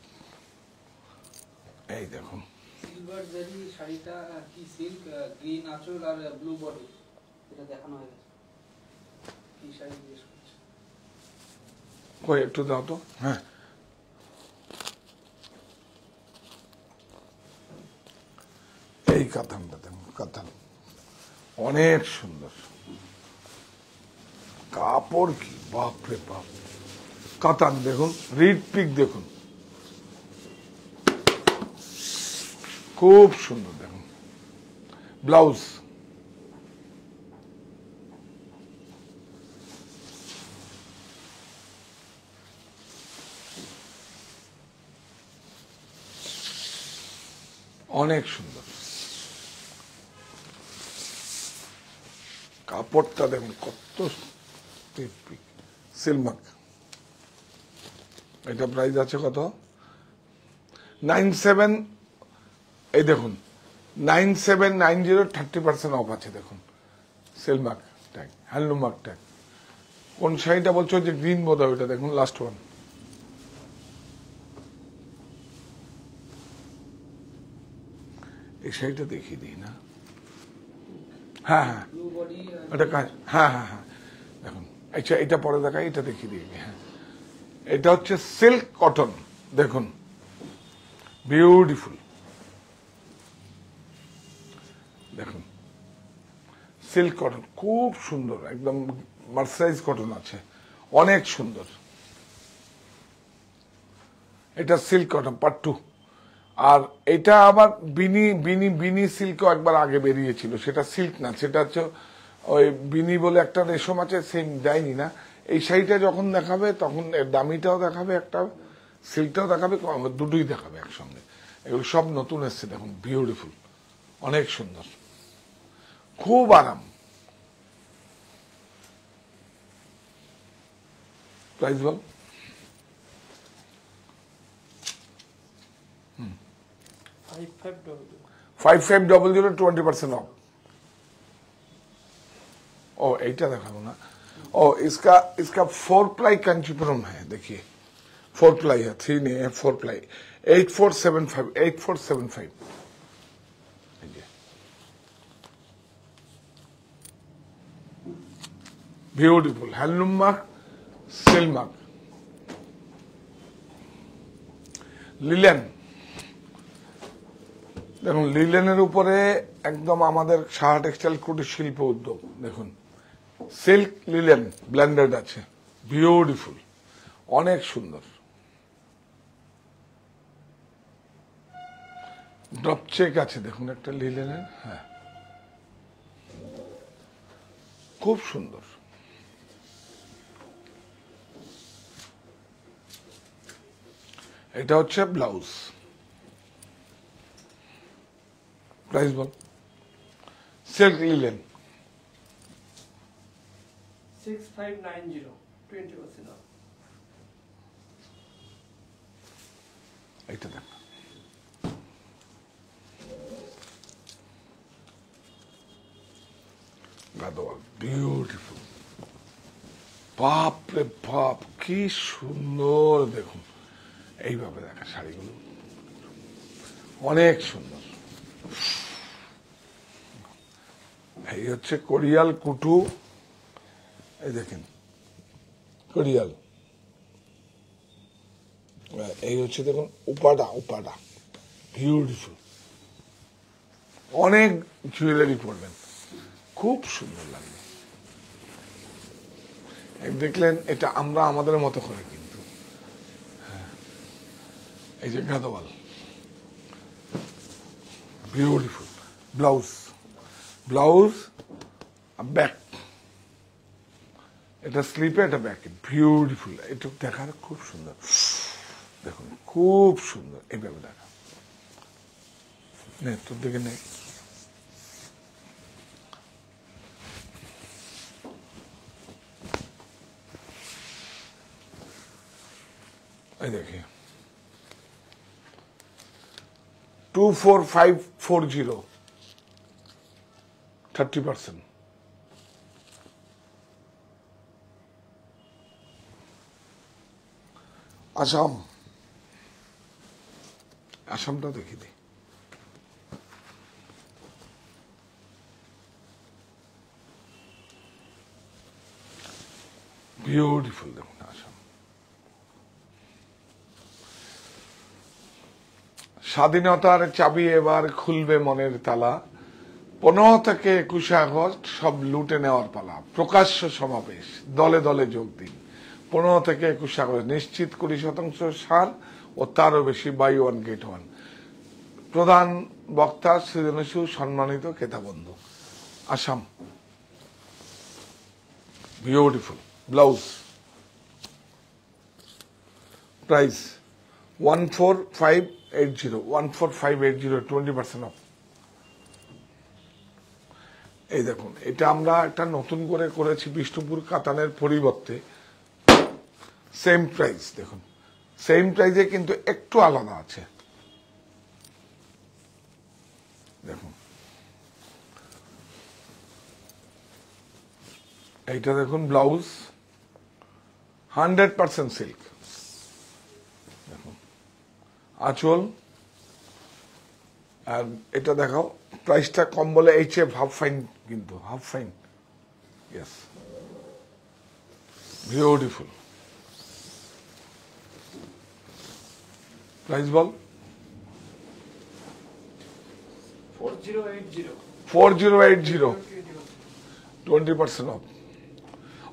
এই দেখুন সিলভার জারি শাড়িটা কি সিল্ক, গ্রিন আঁচল আর ব্লু বডি, এটা দেখানো হয়ে গেছে। কি শাড়ি জিজ্ঞেস করছে? কই একটু দাও তো। হ্যাঁ, এই কাতানটা দেখুন, কাতান অনেক সুন্দর, কাপড় কি বাপরে বাপ, কাতান দেখুন, রিড পিক দেখুন, খুব সুন্দর দেখুন। ব্লাউজ অনেক সুন্দর, কাপড়টা দেখুন কত সিলমার্ক। এটা প্রাইস আছে কত? 97। এই দেখুন 9790, 30% অফ আছে দেখুন। Silk mark tag, handloom mark tag. কোন শাড়িটা বলছো? যে গ্রিন বোধ হয় ওটা, দেখুন লাস্ট ওয়ান। এই শাড়িটা দেখিয়ে দিই না? হ্যাঁ হ্যাঁ, ব্লু বডি এটা কাজ, হ্যাঁ হ্যাঁ হ্যাঁ দেখুন। আচ্ছা এটা পরে দেখাই, এটা দেখিয়ে দিই। হ্যাঁ, এটা হচ্ছে সিল্ক কটন, দেখুন বিউটিফুল, দেখুন সিল্ক কটন, খুব সুন্দর, একদম মার্সারাইজ কটন আছে, অনেক সুন্দর। এটা সিল্ক কটন পার্ট 2। আর এটা আবার বিনি বিনি বিনি সিল্কও একবার আগে বেরিয়েছিল, সেটা সিল্ক না, সেটা হচ্ছে ওই বিনি বলে একটা রেশম আছে, সেম দেয়নি না। এই শাড়িটা যখন দেখাবে তখন এর দামিটাও দেখাবে, একটা সিল্কটাও দেখাবে, দুটোই দেখাবে একসঙ্গে। এগুলো সব নতুন এসছে, দেখুন বিউটিফুল, অনেক সুন্দর, খুব আরাম। Price ball? 5500, 20% ऑफ। ओ एटा देखाबो ना। ओ इसका इसका 4 प्लाई कांचीपुरम है, देखिए 4 प्लाई है, 3 नहीं है, 4 ply. 8475, 8475। Beautiful handloom mark, silk mark, linen. দেখুন লিলেনের উপরে একদম আমাদের সাহা টেক্সটাইল কুটির শিল্প উদ্যোগ, দেখুন সিল্ক লিলেন ব্লেন্ডেড আছে, বিউটিফুল, অনেক সুন্দর। ড্রপ চেক আছে দেখুন একটা লিলেনের, হ্যাঁ খুব সুন্দর। এটা হচ্ছে ব্লাউজ। প্রাইস বল? Silk linen 6590, 20% off. এইটা দেখ, গাদোয়াল বিউটিফুল, বাপ রে বাপ কি সুন্দর, দেখুন এইভাবে দেখা শাড়িগুলো অনেক সুন্দর। এই হচ্ছে কোরিয়াল কুটু, এই দেখেন কোরিয়াল। এই হচ্ছে দেখুন উপাডা, উপাডা বিউটিফুল, অনেক জুয়েলারি পরবেন, খুব সুন্দর লাগবে। দেখলেন এটা আমরা আমাদের মতো করে, কিন্তু এই যে Gadwal beautiful. Blouse, blouse back, এটা স্লিপে, এটা ব্যাকে, বিউটিফুল। এটা দেখার খুব সুন্দর, দেখুন খুব সুন্দর। এইভাবে দেখা নে, তোর দিকে নেই, এই দেখি 24540, 30%। আসাম, আসামটা দেখি দিই। বিউটিফুল দেখুন আসাম। স্বাধীনতার চাবি এবার খুলবে মনের তালা, 15 থেকে 21 আগস্ট সব লুটে নেওয়ার পালা, প্রকাশ্য সমাবেশ, দলে দলে যোগ দিন। 15 থেকে 21 আগস্ট নিশ্চিত 20% ছাড় ও তারও বেশি বাই ওয়ান গেট ওয়ান। প্রধান বক্তা সৃজনশীল সম্মানিত ক্রেতাবন্ধু। Assam beautiful blouse, price 14580, 14580, 20% off. এই দেখুন, এটা আমরা একটা নতুন করে করেছি বিষ্ণুপুর কাতানের পরিবর্তে। সেম প্রাইস, দেখুন সেম প্রাইসে কিন্তু একটু আলাদা আছে। দেখুন এইটা দেখুন ব্লাউজ 100% সিল্ক। দেখুন আঁচল, আর এটা দেখাও, প্রাইসটা কম বলে এইচএফ হাফ ফাইন, কিন্তু half fine. Yes, beautiful. Price বল। 4080 4080, 20% অফ।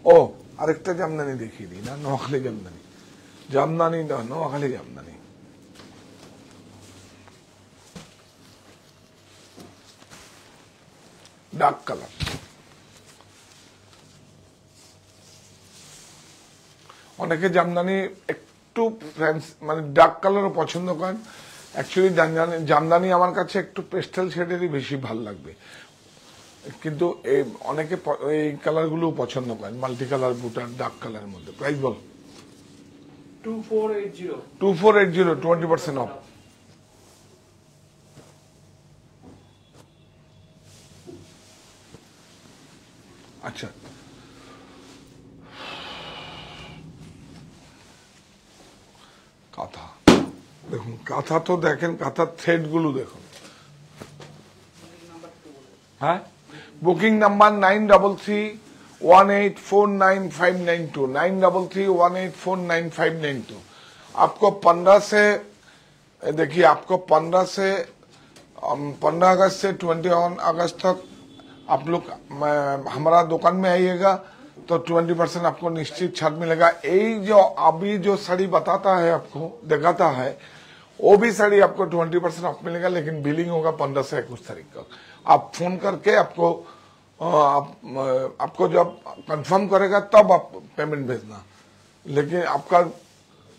ও আরেকটা জামদানি দেখিয়ে দিই না, নোয়াখালী জামদানি। জামদানি না, নোয়াখালী জামদানি। ডার্ক কালার, অনেকে জামদানি একটু মানে ডার্ক কালারও পছন্দ করেন। অ্যাকচুয়ালি জামদানি আমার কাছে একটু পেস্টেল শেডেরই বেশি ভাল লাগবে, কিন্তু অনেকে এই কালারগুলো পছন্দ করেন, মাল্টি কালার বুটার ডার্ক কালারের মধ্যে। Price ball. 2480 2480, 20% অফ। আচ্ছা, কাঁথা দেখুন, কাঁথা তো দেখেন, কাঁথার থ্রেড গুলো দেখুন। হ্যাঁ, বুকিং नाम्बर 9331849592, 9331849592। आपको 15 से, देखिए आपको 15 अगस्त से 21 अगस्त तक आप लोग हमारा दुकान में आइएगा तो 20% आपको निश्चित छाट मिलेगा। यही जो अभी जो साड़ी बताता है आपको, दिखाता है, वो भी साड़ी आपको 20% ऑफ मिलेगा, लेकिन बिलिंग होगा 15 से 21 तारीख का। आप फोन करके आपको जब कंफर्म करेगा तब आप पेमेंट भेजना, लेकिन आपका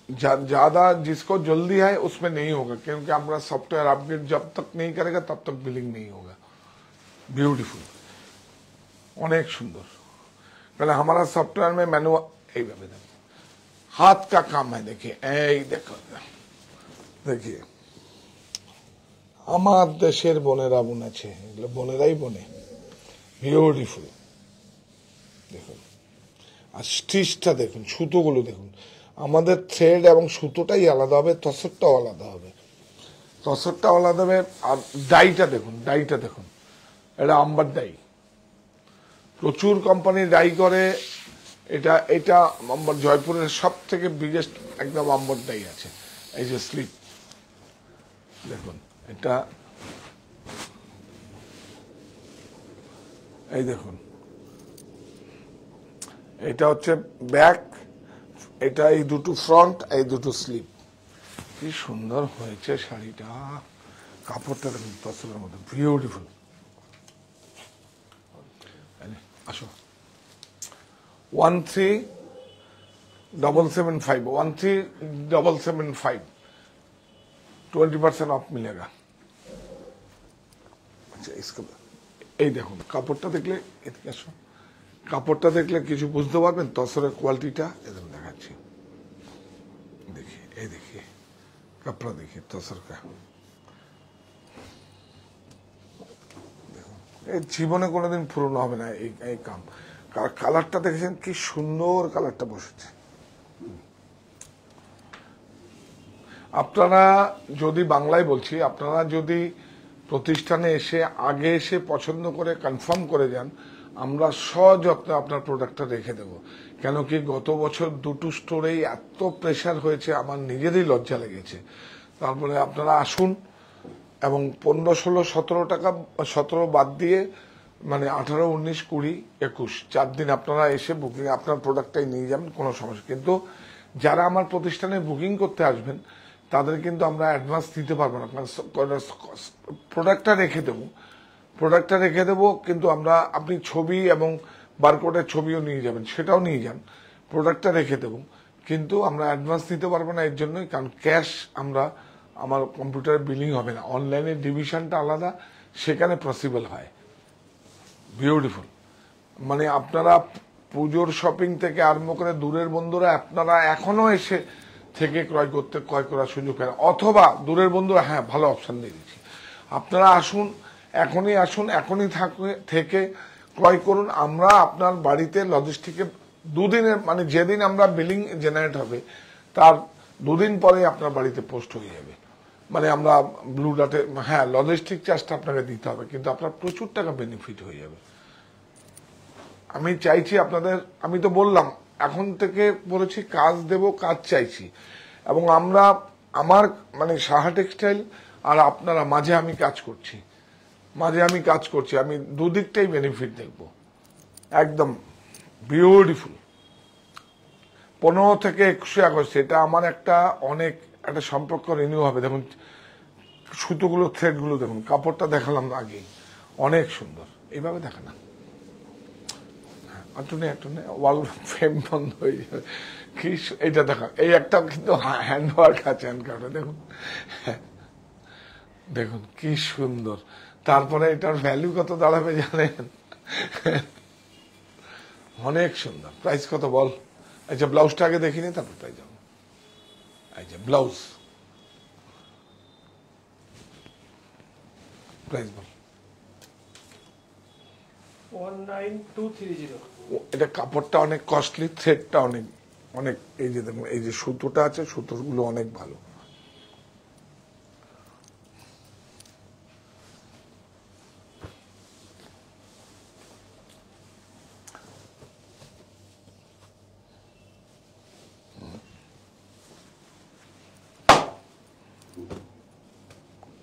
ज्यादा जिसको जल्दी है उसमें नहीं होगा, क्योंकि हमारा सॉफ्टवेयर अपडेट जब तक नहीं करेगा तब तक बिलिंग नहीं होगा। ब्यूटीफुल, अनेक सुंदर। पहले हमारा सॉफ्टवेयर में मैनुअल, हाथ का काम है। देखिए देखो, देखिए আমার দেশের বোনেরা বুনেছে, এগুলো বোনেরাই বোনে। বিউটিফুল দেখুন, আর স্টিচটা দেখুন, সুতোগুলো দেখুন। আমাদের থ্রেড এবং সুতোটাই আলাদা হবে, তসরটাও আলাদা হবে, তসরটাও আলাদা হবে। আর ডাইটা দেখুন, ডাইটা দেখুন, এটা আম্বার ডাই। প্রচুর কোম্পানি ডাই করে, এটা এটা আম্বার জয়পুরের সব থেকে বিগেস্ট একদম আম্বার ডাই আছে। এই যে স্লিপ দেখুন, এটা এই দেখুন, এটা হচ্ছে ব্যাক, এটা এই দুটো ফ্রন্ট, এই দুটো স্লিপ। কি সুন্দর হয়েছে শাড়িটা, কাপড়টা দেখুন তসরের মধ্যে, বিউটিফুল। আসো 13775, 13775, 20% ऑफ मिलेगा। আচ্ছা, এই দেখুন কাপড়টা দেখলে, এদিকে আসো, কাপড়টা দেখলে কিছু বুঝতে পারবেন তসরের কোয়ালিটিটা। এরকম দেখাচ্ছি, देखिए ये देखिए कपड़ा, देखिए तसर का। এই জীবনে কোনোদিন পুরনো হবে না এই কাম। কালারটা দেখেছেন কি সুন্দর, কালারটা বসেছে। আপনারা যদি, বাংলায় বলছি, আপনারা যদি প্রতিষ্ঠানে এসে আগে এসে পছন্দ করে কনফার্ম করে যান, আমরা সযত্নে আপনার প্রোডাক্টটা রেখে দেব। কেন কি গত বছর দুটো স্টোরেই এত প্রেসার হয়েছে, আমার নিজেরই লজ্জা লেগেছে। তারপরে আপনারা আসুন এবং 15, 16, 17 টাকা, 17 বাদ দিয়ে মানে 18, 19, 20, 21 4 দিন আপনারা এসে বুকিং আপনার প্রোডাক্টটাই নিয়ে যাবেন, কোনো সমস্যা। কিন্তু যারা আমার প্রতিষ্ঠানে বুকিং করতে আসবেন তাদের কিন্তু আমরা অ্যাডভান্স দিতে পারবো না, কারণ প্রোডাক্টটা রেখে দেবো। কিন্তু আমরা আপনি ছবি এবং বারকোডের ছবিও নিয়ে যাবেন, সেটাও নিয়ে যান, প্রোডাক্টটা রেখে দেবো, কিন্তু আমরা অ্যাডভান্স দিতে পারবো না। এর জন্যই, কারণ ক্যাশ আমার কম্পিউটারে বিলিং হবে না, অনলাইনে ডিভিশনটা আলাদা, সেখানে পসিবল হয়। বিউটিফুল। মানে আপনারা পুজোর শপিং থেকে আরম্ভ করে দূরের বন্ধুরা আপনারা এখনো এসে থেকে ক্রয় করার সুযোগ পান, অথবা দূরের বন্ধুরা, হ্যাঁ ভালো অপশন দিয়ে দিচ্ছি, আপনারা আসুন, এখনই থেকে ক্রয় করুন। আমরা আপনার বাড়িতে লজিস্টিকে দুদিনের, মানে যেদিন আমরা বিলিং জেনারেট হবে তার 2 দিন পরে আপনার বাড়িতে পোস্ট হয়ে যাবে। মানে আমরা ব্লু ডাটে, হ্যাঁ লজিস্টিক চার্জটা আপনাকে দিতে হবে, কিন্তু আপনার প্রচুর টাকা বেনিফিট হয়ে যাবে। আমি চাইছি আপনাদের, আমি তো বললাম এখন থেকে বলেছি কাজ দেব, কাজ চাইছি, এবং আমার মানে সাহা টেক্সটাইল আর আপনারা মাঝে আমি কাজ করছি, আমি দুদিকটাই বেনিফিট দেখব। একদম বিউটিফুল। 15 থেকে 21 আগস্ট এটা আমার একটা সম্পর্ক রিনিউ হবে। দেখুন সুতোগুলো, থ্রেডগুলো দেখুন, কাপড়টা দেখালাম আগেই, অনেক সুন্দর। এইভাবে দেখা না, একটু ওয়াল ফ্রেম বন্ধ হয়ে যাবে। কি এইটা দেখা, এই একটা কিন্তু হ্যান্ডওয়ার্ক আছে, দেখুন কি সুন্দর। তারপরে এটার ভ্যালু কত দাঁড়াবে জানেন? অনেক সুন্দর। প্রাইস কত বল? আচ্ছা ব্লাউজটা আগে দেখিনি, তারপর প্রাইস যাবো। আচ্ছা ব্লাউজ প্রাইস বল। 19230। এটা কাপড়টা অনেক কস্টলি, থ্রেডটা অনেক এই যে দেখুন, এই যে সুতোটা আছে, সুতোগুলো অনেক ভালো।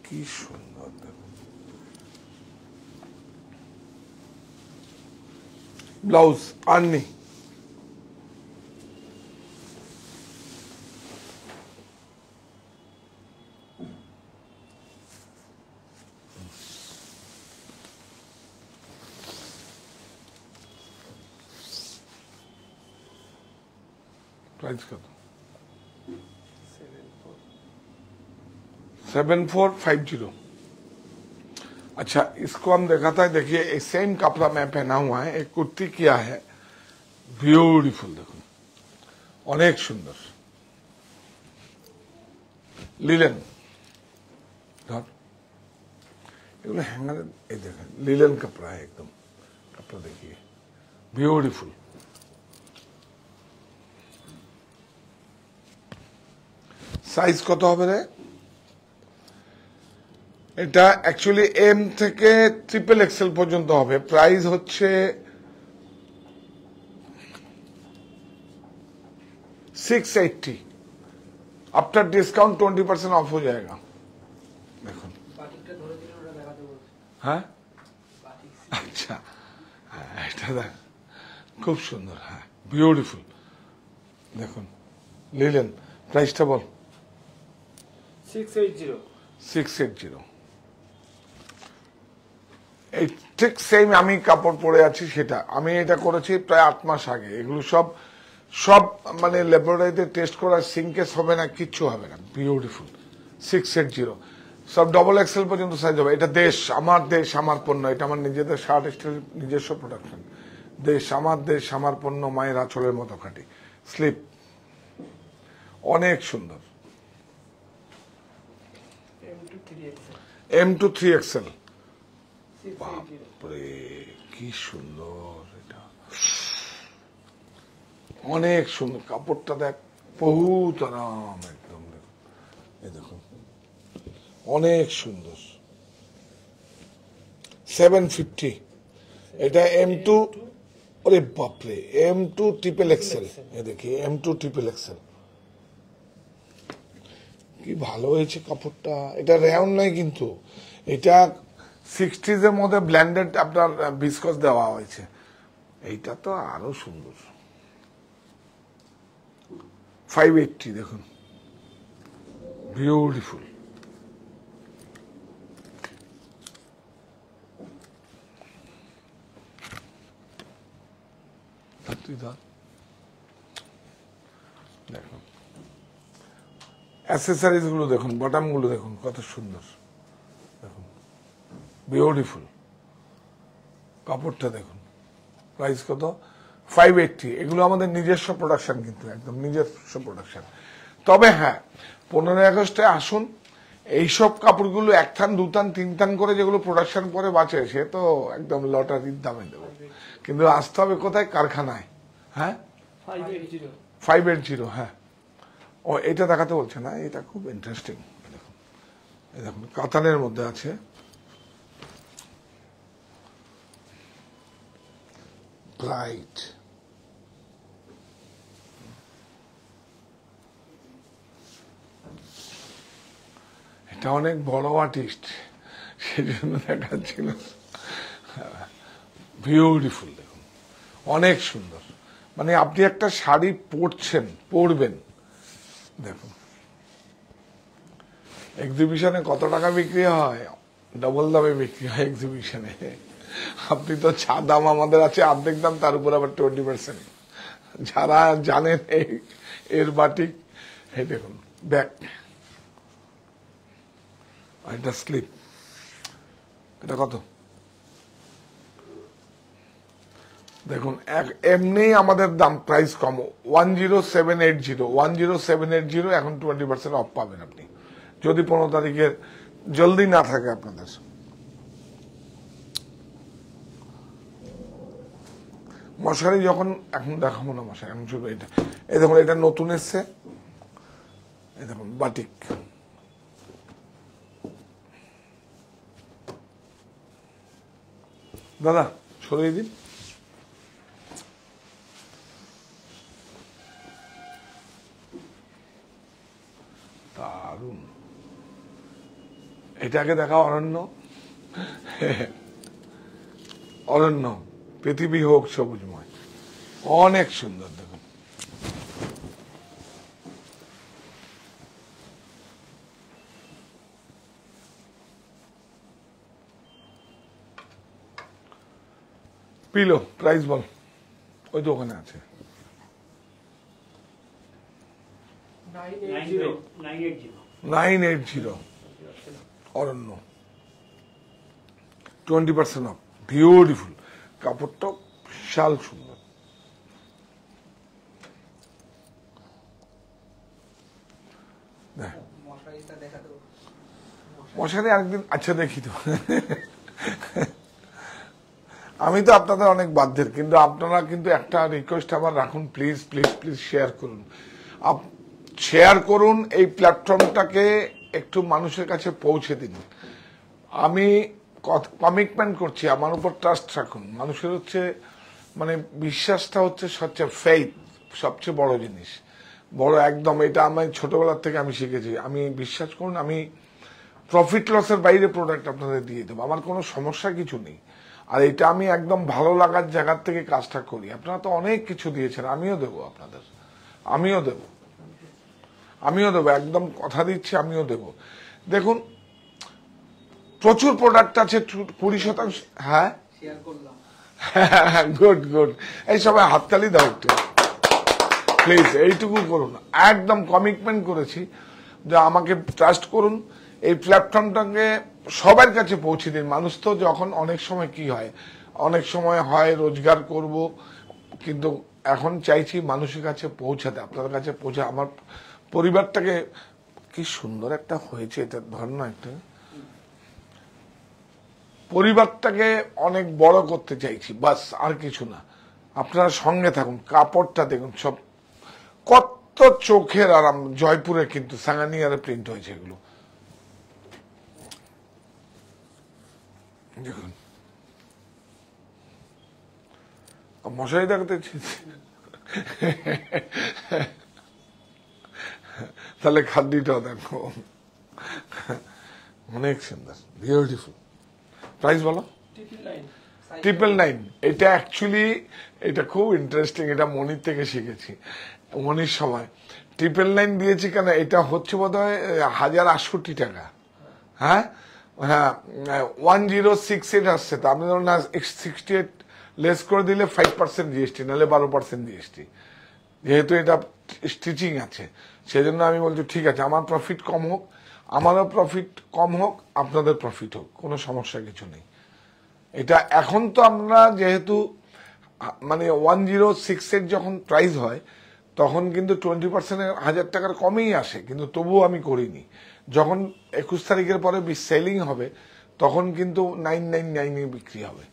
কি সুন্দর দেখুন ব্লাউজ। আর নেই, प्राइस कत 7450। अच्छा इसको हम दिखाता है, देखिए सेम कपड़ा मैं पहना हुआ है, एक कुर्ती किया है, ब्यूटीफुल देखो, अनेक सुंदर लिलेन, এগুলো হ্যাঙ্গারে, এই দেখেন লিলেন কাপড়া है एकदम, कपड़ा देखिए ब्यूटीफुल। সাইজ কত হবে রে? এটা অ্যাকচুয়ালি এম থেকে XXL পর্যন্ত হবে। প্রাইস হচ্ছে 680। आफ्टर डिस्काउंट 20% ऑफ हो जाएगा। দেখুন হ্যাঁ আচ্ছা, এটা দেখ খুব সুন্দর, হ্যাঁ বিউটিফুল। দেখুন লিলেন, প্রাইসটা বল। 680। এই ঠিক সেম আমি কাপড় পরে আছি, সেটা আমি এটা করেছি প্রায় 8 মাস আগে। এগুলো সব মানে ল্যাবরেটরিতে টেস্ট করা, সিঙ্কেস হবে না, কিচ্ছু হবে না, বিউটিফুল। 680 সব XXL পর্যন্ত সাইজ হবে। এটা দেশ আমার পণ্য, এটা আমার নিজেদের শার্ট স্টাইল নিজস্ব প্রোডাকশন। দেশ আমার পণ্য, মায়ের আঁচলের মতো খাঁটি। স্লিপ অনেক সুন্দর, M to 3XL। বাপরে কি সুন্দর, এটা অনেক সুন্দর। কাপড়টা দেখ, বহুত আরাম একদম, এই দেখুন অনেক সুন্দর। 750। এটা M2, ওরে বাপরে, M2 ট্রিপল এক্সেল, এ দেখি M2 ট্রিপল এক্সেল, কি ভালো হয়েছে কাপড়টা। এটা রেয়ন নয় কিন্তু, এটা 60s এর মধ্যে ব্ল্যান্ডেড আপনার বিস্কস দেওয়া হয়েছে। এইটা তো আরো সুন্দর, 580 দেখুন, বিউটিফুল। দেখুন অ্যাক্সেসরিজ গুলো দেখুন, বটম গুলো দেখুন কত সুন্দর, দেখুন বিউটিফুল। কাপড়টা দেখুন, প্রাইস কত? 580। এগুলো আমাদের নিজস্ব প্রোডাকশন, কিন্তু একদম নিজস্ব প্রোডাকশন। তবে হ্যাঁ, 15 আগস্টে আসুন, এইসব কাপড়গুলো 1 থান 2 থান 3 থান করে যেগুলো প্রোডাকশন পরে বাঁচে, সে তো একদম লটারির দামে দেবো। কিন্তু আসতে হবে কোথায়? কারখানায়। হ্যাঁ 580 580, হ্যাঁ। ও এটা দেখাতে বলছে না, এটা খুব ইন্টারেস্টিং। দেখুন, এই দেখুন কাতানের মধ্যে আছে, ব্রাইট। এটা অনেক বড় আর্টিস্ট, সেজন্য দেখাচ্ছিল। বিউটিফুল, দেখুন অনেক সুন্দর। মানে আপনি একটা শাড়ি পরবেন, দেখুন এক্সিবিশনে কত টাকা বিক্রি হয়, ডবল দামে বিক্রি হয় এক্সিবিশনে। আপনি তো দাম আমাদের আছে অর্ধেক দাম, তার উপর আবার 20%। যারা জানেন এর বাটিক, এই দেখুন ব্যাক, এটা স্লিপ। এটা কত? দেখুন এমনি আমাদের দাম প্রাইস কম, 10780 এখন 20% অফ পাবেন আপনি, যদি 15 তারিখের জলদি না থাকে আপনাদের। মশারি যখন এখন দেখাবো না, মশারি এখন শুধু এটা। এই দেখুন এটা নতুন এসছে, এই দেখুন বাটিক, দাদা সরিয়ে দিন। দারুন, এটাকে দেখা অরণ্য, অরণ্য পৃথিবী হোক সবুজময়, অনেক সুন্দর। দেখুন পিলো, প্রাইস বল, ওই তো ওখানে আছে। 980 অরণ্য, 20% অফ, বিউটিফুল। কাপড়টা বিশাল সুন্দর। মশারিটা দেখাতে হবে। মশারি আরেকদিন, আচ্ছা দেখি তো। আমি তো আপনাদের অনেক বাধ্যের, কিন্তু আপনারা কিন্তু একটা রিকোয়েস্ট আমার রাখুন, প্লিজ প্লিজ প্লিজ শেয়ার করুন। শেয়ার করুন, এই প্ল্যাটফর্মটাকে একটু মানুষের কাছে পৌঁছে দিন। আমি কমিটমেন্ট করছি, আমার উপর ট্রাস্ট রাখুন। মানুষের হচ্ছে মানে বিশ্বাসটা হচ্ছে সবচেয়ে ফেইথ, সবচেয়ে বড় জিনিস, বড় একদম। এটা আমি ছোটবেলার থেকে আমি শিখেছি। আমি বিশ্বাস করুন, আমি প্রফিট লসের বাইরে প্রোডাক্ট আপনাদের দিয়ে দেবো, আমার কোনো সমস্যা কিছু নেই। আর এটা আমি একদম ভালো লাগার জায়গার থেকে কাজটা করি। আপনারা তো অনেক কিছু দিয়েছেন, আমিও দেবো আপনাদের, আমিও দেবো একদম কথা দিচ্ছি, আমিও দেবো। দেখুন প্রচুর প্রোডাক্ট আছে, 20%। হ্যাঁ শেয়ার করলাম। গুড গুড, এই সবাই হাততালি দাও একটু প্লিজ, এইটুকু করুন। একদম কমিটমেন্ট করেছি যে আমাকে ট্রাস্ট করুন, এই প্ল্যাটফর্মটাকে সবার কাছে পৌঁছে দিন। মানুষ তো যখন অনেক সময় কি হয়, অনেক সময় হয় রোজগার করব, কিন্তু এখন চাইছি মানুষের কাছে পৌঁছাতে, আপনার কাছে পৌঁছে। আমার পরিবারটাকে, কি সুন্দর একটা হয়েছে এটা, ধর না একটা, পরিবারটাকে অনেক বড় করতে চাইছি, বাস আর কিছু না। আপনারা সঙ্গে থাকুন, কাপড়টা দেখুন, সব কত চোখের আরাম। জয়পুরে কিন্তু সাঙ্গানিয়ারে প্রিন্ট হয়েছে এগুলো, দেখুন মশারি দেখাতে তাহলে খাদ্যিটাও দেখো, অনেক সুন্দর, বিউটিফুল। প্রাইস বলো? 999। এটা অ্যাকচুয়ালি এটা খুব ইন্টারেস্টিং, এটা মনির থেকে শিখেছি, মনির সময় 999 দিয়েছি কেন, এটা হচ্ছে বোধ হয় 1068 টাকা। হ্যাঁ হ্যাঁ, 1068 আসছে, তো আপনি ধরুন 68 লেস করে দিলে 5% জিএসটি, নাহলে 12% জিএসটি, যেহেতু এটা স্টিচিং আছে, সেই জন্য আমি বলছি ঠিক আছে, আমার প্রফিট কম হোক, আমারও প্রফিট কম হোক, আপনাদের প্রফিট হোক, কোনো সমস্যা কিছু নেই। এটা এখন তো আমরা যেহেতু মানে 1068 যখন প্রাইস হয় তখন কিন্তু 20% 1000 টাকার কমেই আসে, কিন্তু তবুও আমি করিনি। যখন 21 তারিখের পরে সেলিং হবে তখন কিন্তু 999 বিক্রি হবে।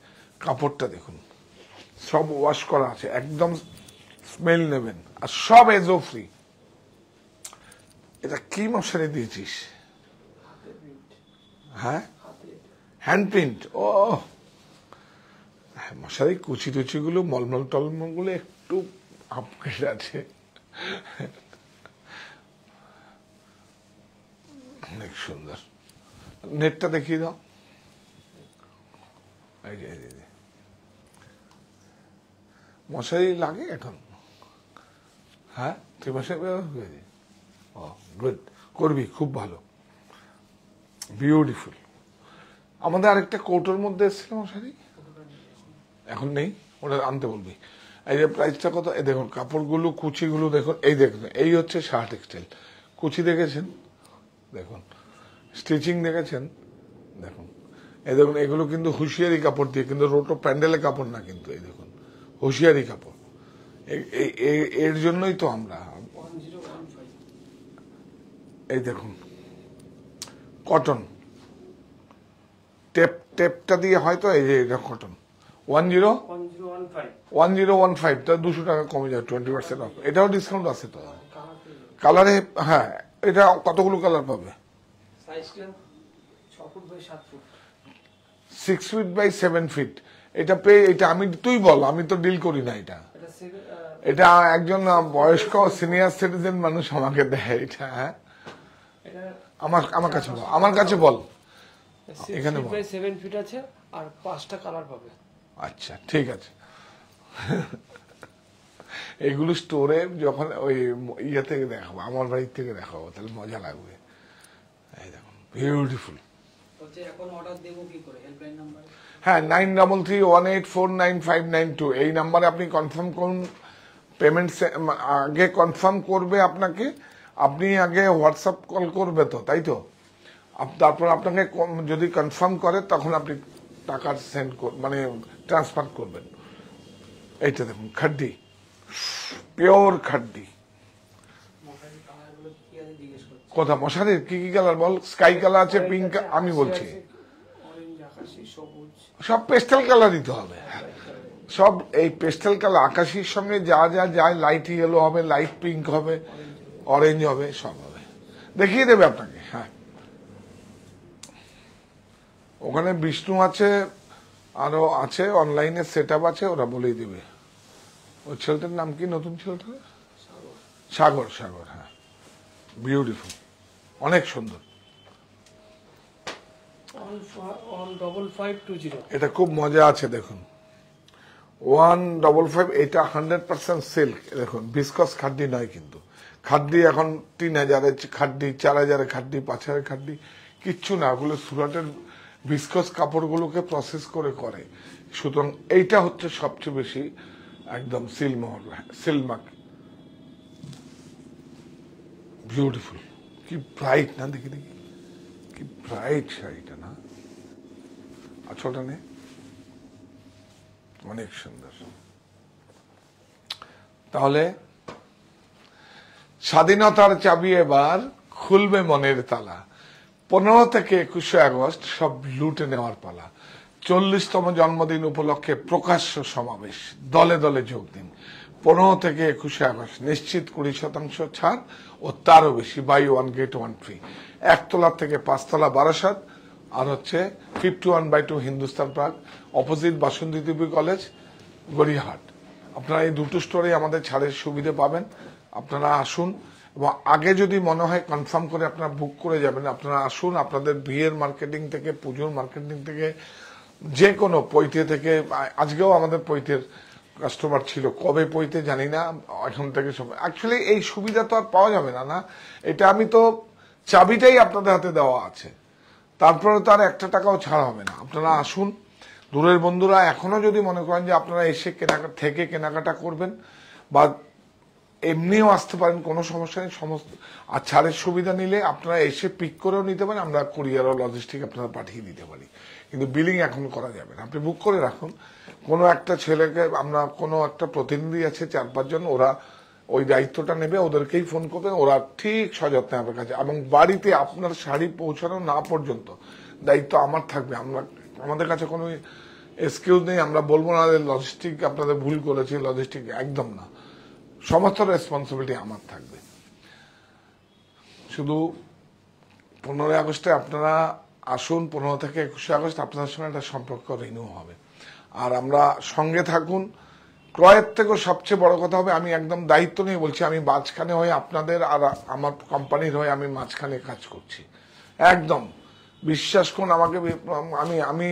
কাপড়টা দেখুন, সব ওয়াশ করা আছে, একদম স্মেল নেবেন, আর সব এজো ফ্রি। এটা কি মশারি দিয়েছিস? হ্যাঁ, হ্যান্ড প্রিন্ট। ও মশারি কুচি টুচি গুলো, মলমল টলমল গুলো একটু আপগ্রেড আছে, অনেক সুন্দর। নেটটা দেখিয়ে দাও। মশারি লাগে এখন? হ্যাঁ, 3 মাসের ও গুড, করবি, খুব ভালো, বিউটিফুল। আমাদের আরেকটা কৌটোর মধ্যে এসেছিল মশারি, এখন নেই, ওটা আনতে বলবি। এই যে প্রাইসটা কত, এই দেখুন কাপড়গুলো, কুচিগুলো দেখুন, এই দেখুন, এই হচ্ছে শাহ টেক্সটাইল। কুচি দেখেছেন, দেখুন স্টিচিং দেখেছেন, দেখুন এই দেখুন, এগুলো কিন্তু হুঁশিয়ারি কাপড় দিয়ে, কিন্তু রোটো প্যান্ডেলের কাপড় না, কিন্তু এই দেখুন হুঁশিয়ারি কাপড়। এর জন্যই তো আমরা, এই দেখুন কটন, টেপটা দিয়ে হয়তো, এই যে এটা কটন, 1015, তা 200 টাকা কমে যায়, 20% অফ। এটাও ডিসকাউন্ট আছে তো কালারে। হ্যাঁ, এটা কতগুলো কালার পাবে? 6 ফিট বাই 7 ফিট। এটা পেয়ে, এটা আমি, তুই বল, আমি তো ডিল করি না এটা। এটা একজন বয়স্ক সিনিয়র সিটিজেন মানুষ আমাকে দেয় এটা। হ্যাঁ, আমার কাছে বল, আমার কাছে বল, এখানে 7 ফিট আছে আর 5টা কালার পাবে। আচ্ছা ঠিক আছে। এগুলো স্টোরে যখন ওই ইয়ে থেকে দেখাবো, আমার বাড়ির থেকে দেখাবো, তাহলে মজা লাগবে। এই দেখুন বিউটিফুল। হ্যাঁ, 9331849592 এই নাম্বারে আপনি কনফার্ম করুন। পেমেন্ট আগে কনফার্ম করবে আপনাকে, আপনি আগে হোয়াটসঅ্যাপ কল করবে তো, তাই তো? তারপর আপনাকে যদি কনফার্ম করে তখন আপনি টাকা সেন্ড মানে ট্রান্সফার করবেন। এইটা দেখুন, খাড্ডি, পিওর খাড্ডি। কথা মশারির কি কি কালার বল? স্কাই কালার আছে, পিঙ্ক, আমি বলছি সব পেস্টেল কালার দিতে হবে, সব এই পেস্টেল কালার, আকাশির সঙ্গে যা যা যায়, লাইট ইয়েলো হবে, লাইট পিঙ্ক হবে, অরেঞ্জ হবে, সব হবে, দেখিয়ে দেবে আপনাকে। হ্যাঁ, ওখানে বিষ্ণু আছে, আরো আছে, অনলাইনে সেট আপ আছে, ওরা বলেই দেবে। ওই ছেলেটার নাম কি, নতুন ছেলেটা? সাগর। সাগর, হ্যাঁ, বিউটিফুল, অনেক সুন্দর। 1550। এটা খুব মজা আছে, দেখুন 155। এটা 100% সিল্ক। দেখুন বিস্কস খাড্ডি নয়, কিন্তু খাড্ডি এখন 3000-এর খাড্ডি, 4000-এর খাড্ডি, 5000-এর খাড্ডি কিচ্ছু না, ওগুলো সুরাটের বিস্কস কাপড়গুলোকে প্রসেস করে। সুতরাং এইটা হচ্ছে সবচেয়ে বেশি একদম সিলমার্ক, বিউটিফুল। কি ব্রাইট না, দেখি কি ব্রাইট শাড়িটা না, আঁচলটা নে, অনেক সুন্দর। তাহলে স্বাধীনতার চাবি এবার খুলবে মনের তালা। 15 থেকে 21 আগস্ট সব লুটে নেওয়ার পালা। 40তম জন্মদিন উপলক্ষে প্রকাশ্য সমাবেশ, দলে দলে যোগ দিন। 15 থেকে 21 আগস্ট নিশ্চিত 20% ছাড় ও তারও বেশি, বাই 1 গেট 1 ফ্রি। 1 তলা থেকে 5 তলা বারাসাত, আর হচ্ছে 51/2 হিন্দুস্তান পার্ক, অপোজিট বাসন্তী দেবী কলেজ, গড়িয়াহাট। আপনারা এই দুটো স্টোরে আমাদের ছাড়ের সুবিধা পাবেন। আপনারা আসুন, এবং আগে যদি মনে হয় কনফার্ম করে আপনারা বুক করে যাবেন। আপনারা আসুন, আপনাদের বিয়ের মার্কেটিং থেকে, পুজোর মার্কেটিং থেকে, যে কোনো পৈতে থেকে, আজকেও আমাদের পৈতের কাস্টমার ছিল, কবে পৈতে জানি না, এখন থেকে সব অ্যাকচুয়ালি এই সুবিধা তো আর পাওয়া যাবে না। এটা আমি তো চাবিটাই আপনাদের হাতে দেওয়া আছে, তারপরে তো আর 1 টাকাও ছাড় হবে না। আপনারা আসুন। দূরের বন্ধুরা এখনো যদি মনে করেন যে আপনারা এসে কেনাকাটা করবেন বা এমনিও আসতে পারেন, কোনো সমস্যা নেই। সমস্ত আর ছাড়ের সুবিধা নিলে আপনারা এসে পিক করেও নিতে পারেন, আমরা কুরিয়ার ও লজিস্টিক আপনারা পাঠিয়ে দিতে পারি, কিন্তু বিলিং এখন করা যাবে না। আপনি বুক করে রাখুন। কোনো একটা ছেলেকে, আমরা কোনো একটা প্রতিনিধি আছে 4-5 জন, ওরা ওই দায়িত্বটা নেবে, ওদেরকেই ফোন করবে, ওরা ঠিক সযত্নে আপনার কাছে, এবং বাড়িতে আপনার শাড়ি পৌঁছানো না পর্যন্ত দায়িত্ব আমার থাকবে। আমাদের কাছে কোনো এক্সকিউজ নেই, আমরা বলবো না লজিস্টিক আপনাদের ভুল করেছে, লজিস্টিক একদম না, সমস্ত রেসপন্সিবিলিটি আমার থাকবে। শুধু 15 আগস্টে আপনারা আসুন, 15 থেকে 21 আগস্ট আপনাদের সঙ্গে একটা সম্পর্ক রিনিউ হবে। আর আমরা সঙ্গে থাকুন। ক্রয়ের থেকেও সবচেয়ে বড় কথা হবে, আমি একদম দায়িত্ব নিয়ে বলছি, আমি মাঝখানে হয়ে আপনাদের আর আমার কোম্পানির হয়ে আমি মাঝখানে কাজ করছি। একদম বিশ্বাস করুন আমাকে, আমি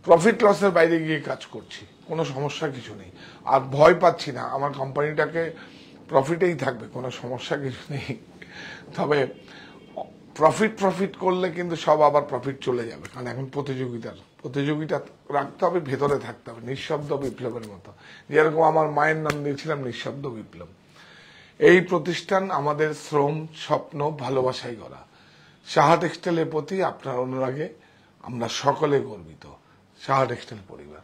প্রফিট লসের বাইরে গিয়ে কাজ করছি, কোনো সমস্যা কিছু নেই। আর ভয় পাচ্ছি না, আমার কোম্পানিটাকে প্রফিটেই থাকবে, কোনো সমস্যা কিছু নেই। তবে প্রফিট করলে কিন্তু সব আবার প্রফিট চলে যাবে, কারণ এখন প্রতিযোগিতা রাখতে হবে, ভেতরে থাকতে হবে, নিঃশব্দ বিপ্লবের মতো। যেরকম আমার মায়ের নাম দিয়েছিলাম নিঃশব্দ বিপ্লব। এই প্রতিষ্ঠান আমাদের শ্রম, স্বপ্ন, ভালোবাসায় গড়া। সাহা টেক্সটাইলের প্রতি আপনার অনুরাগে আমরা সকলে গর্বিত। সাহা টেক্সটাইল পরিবার।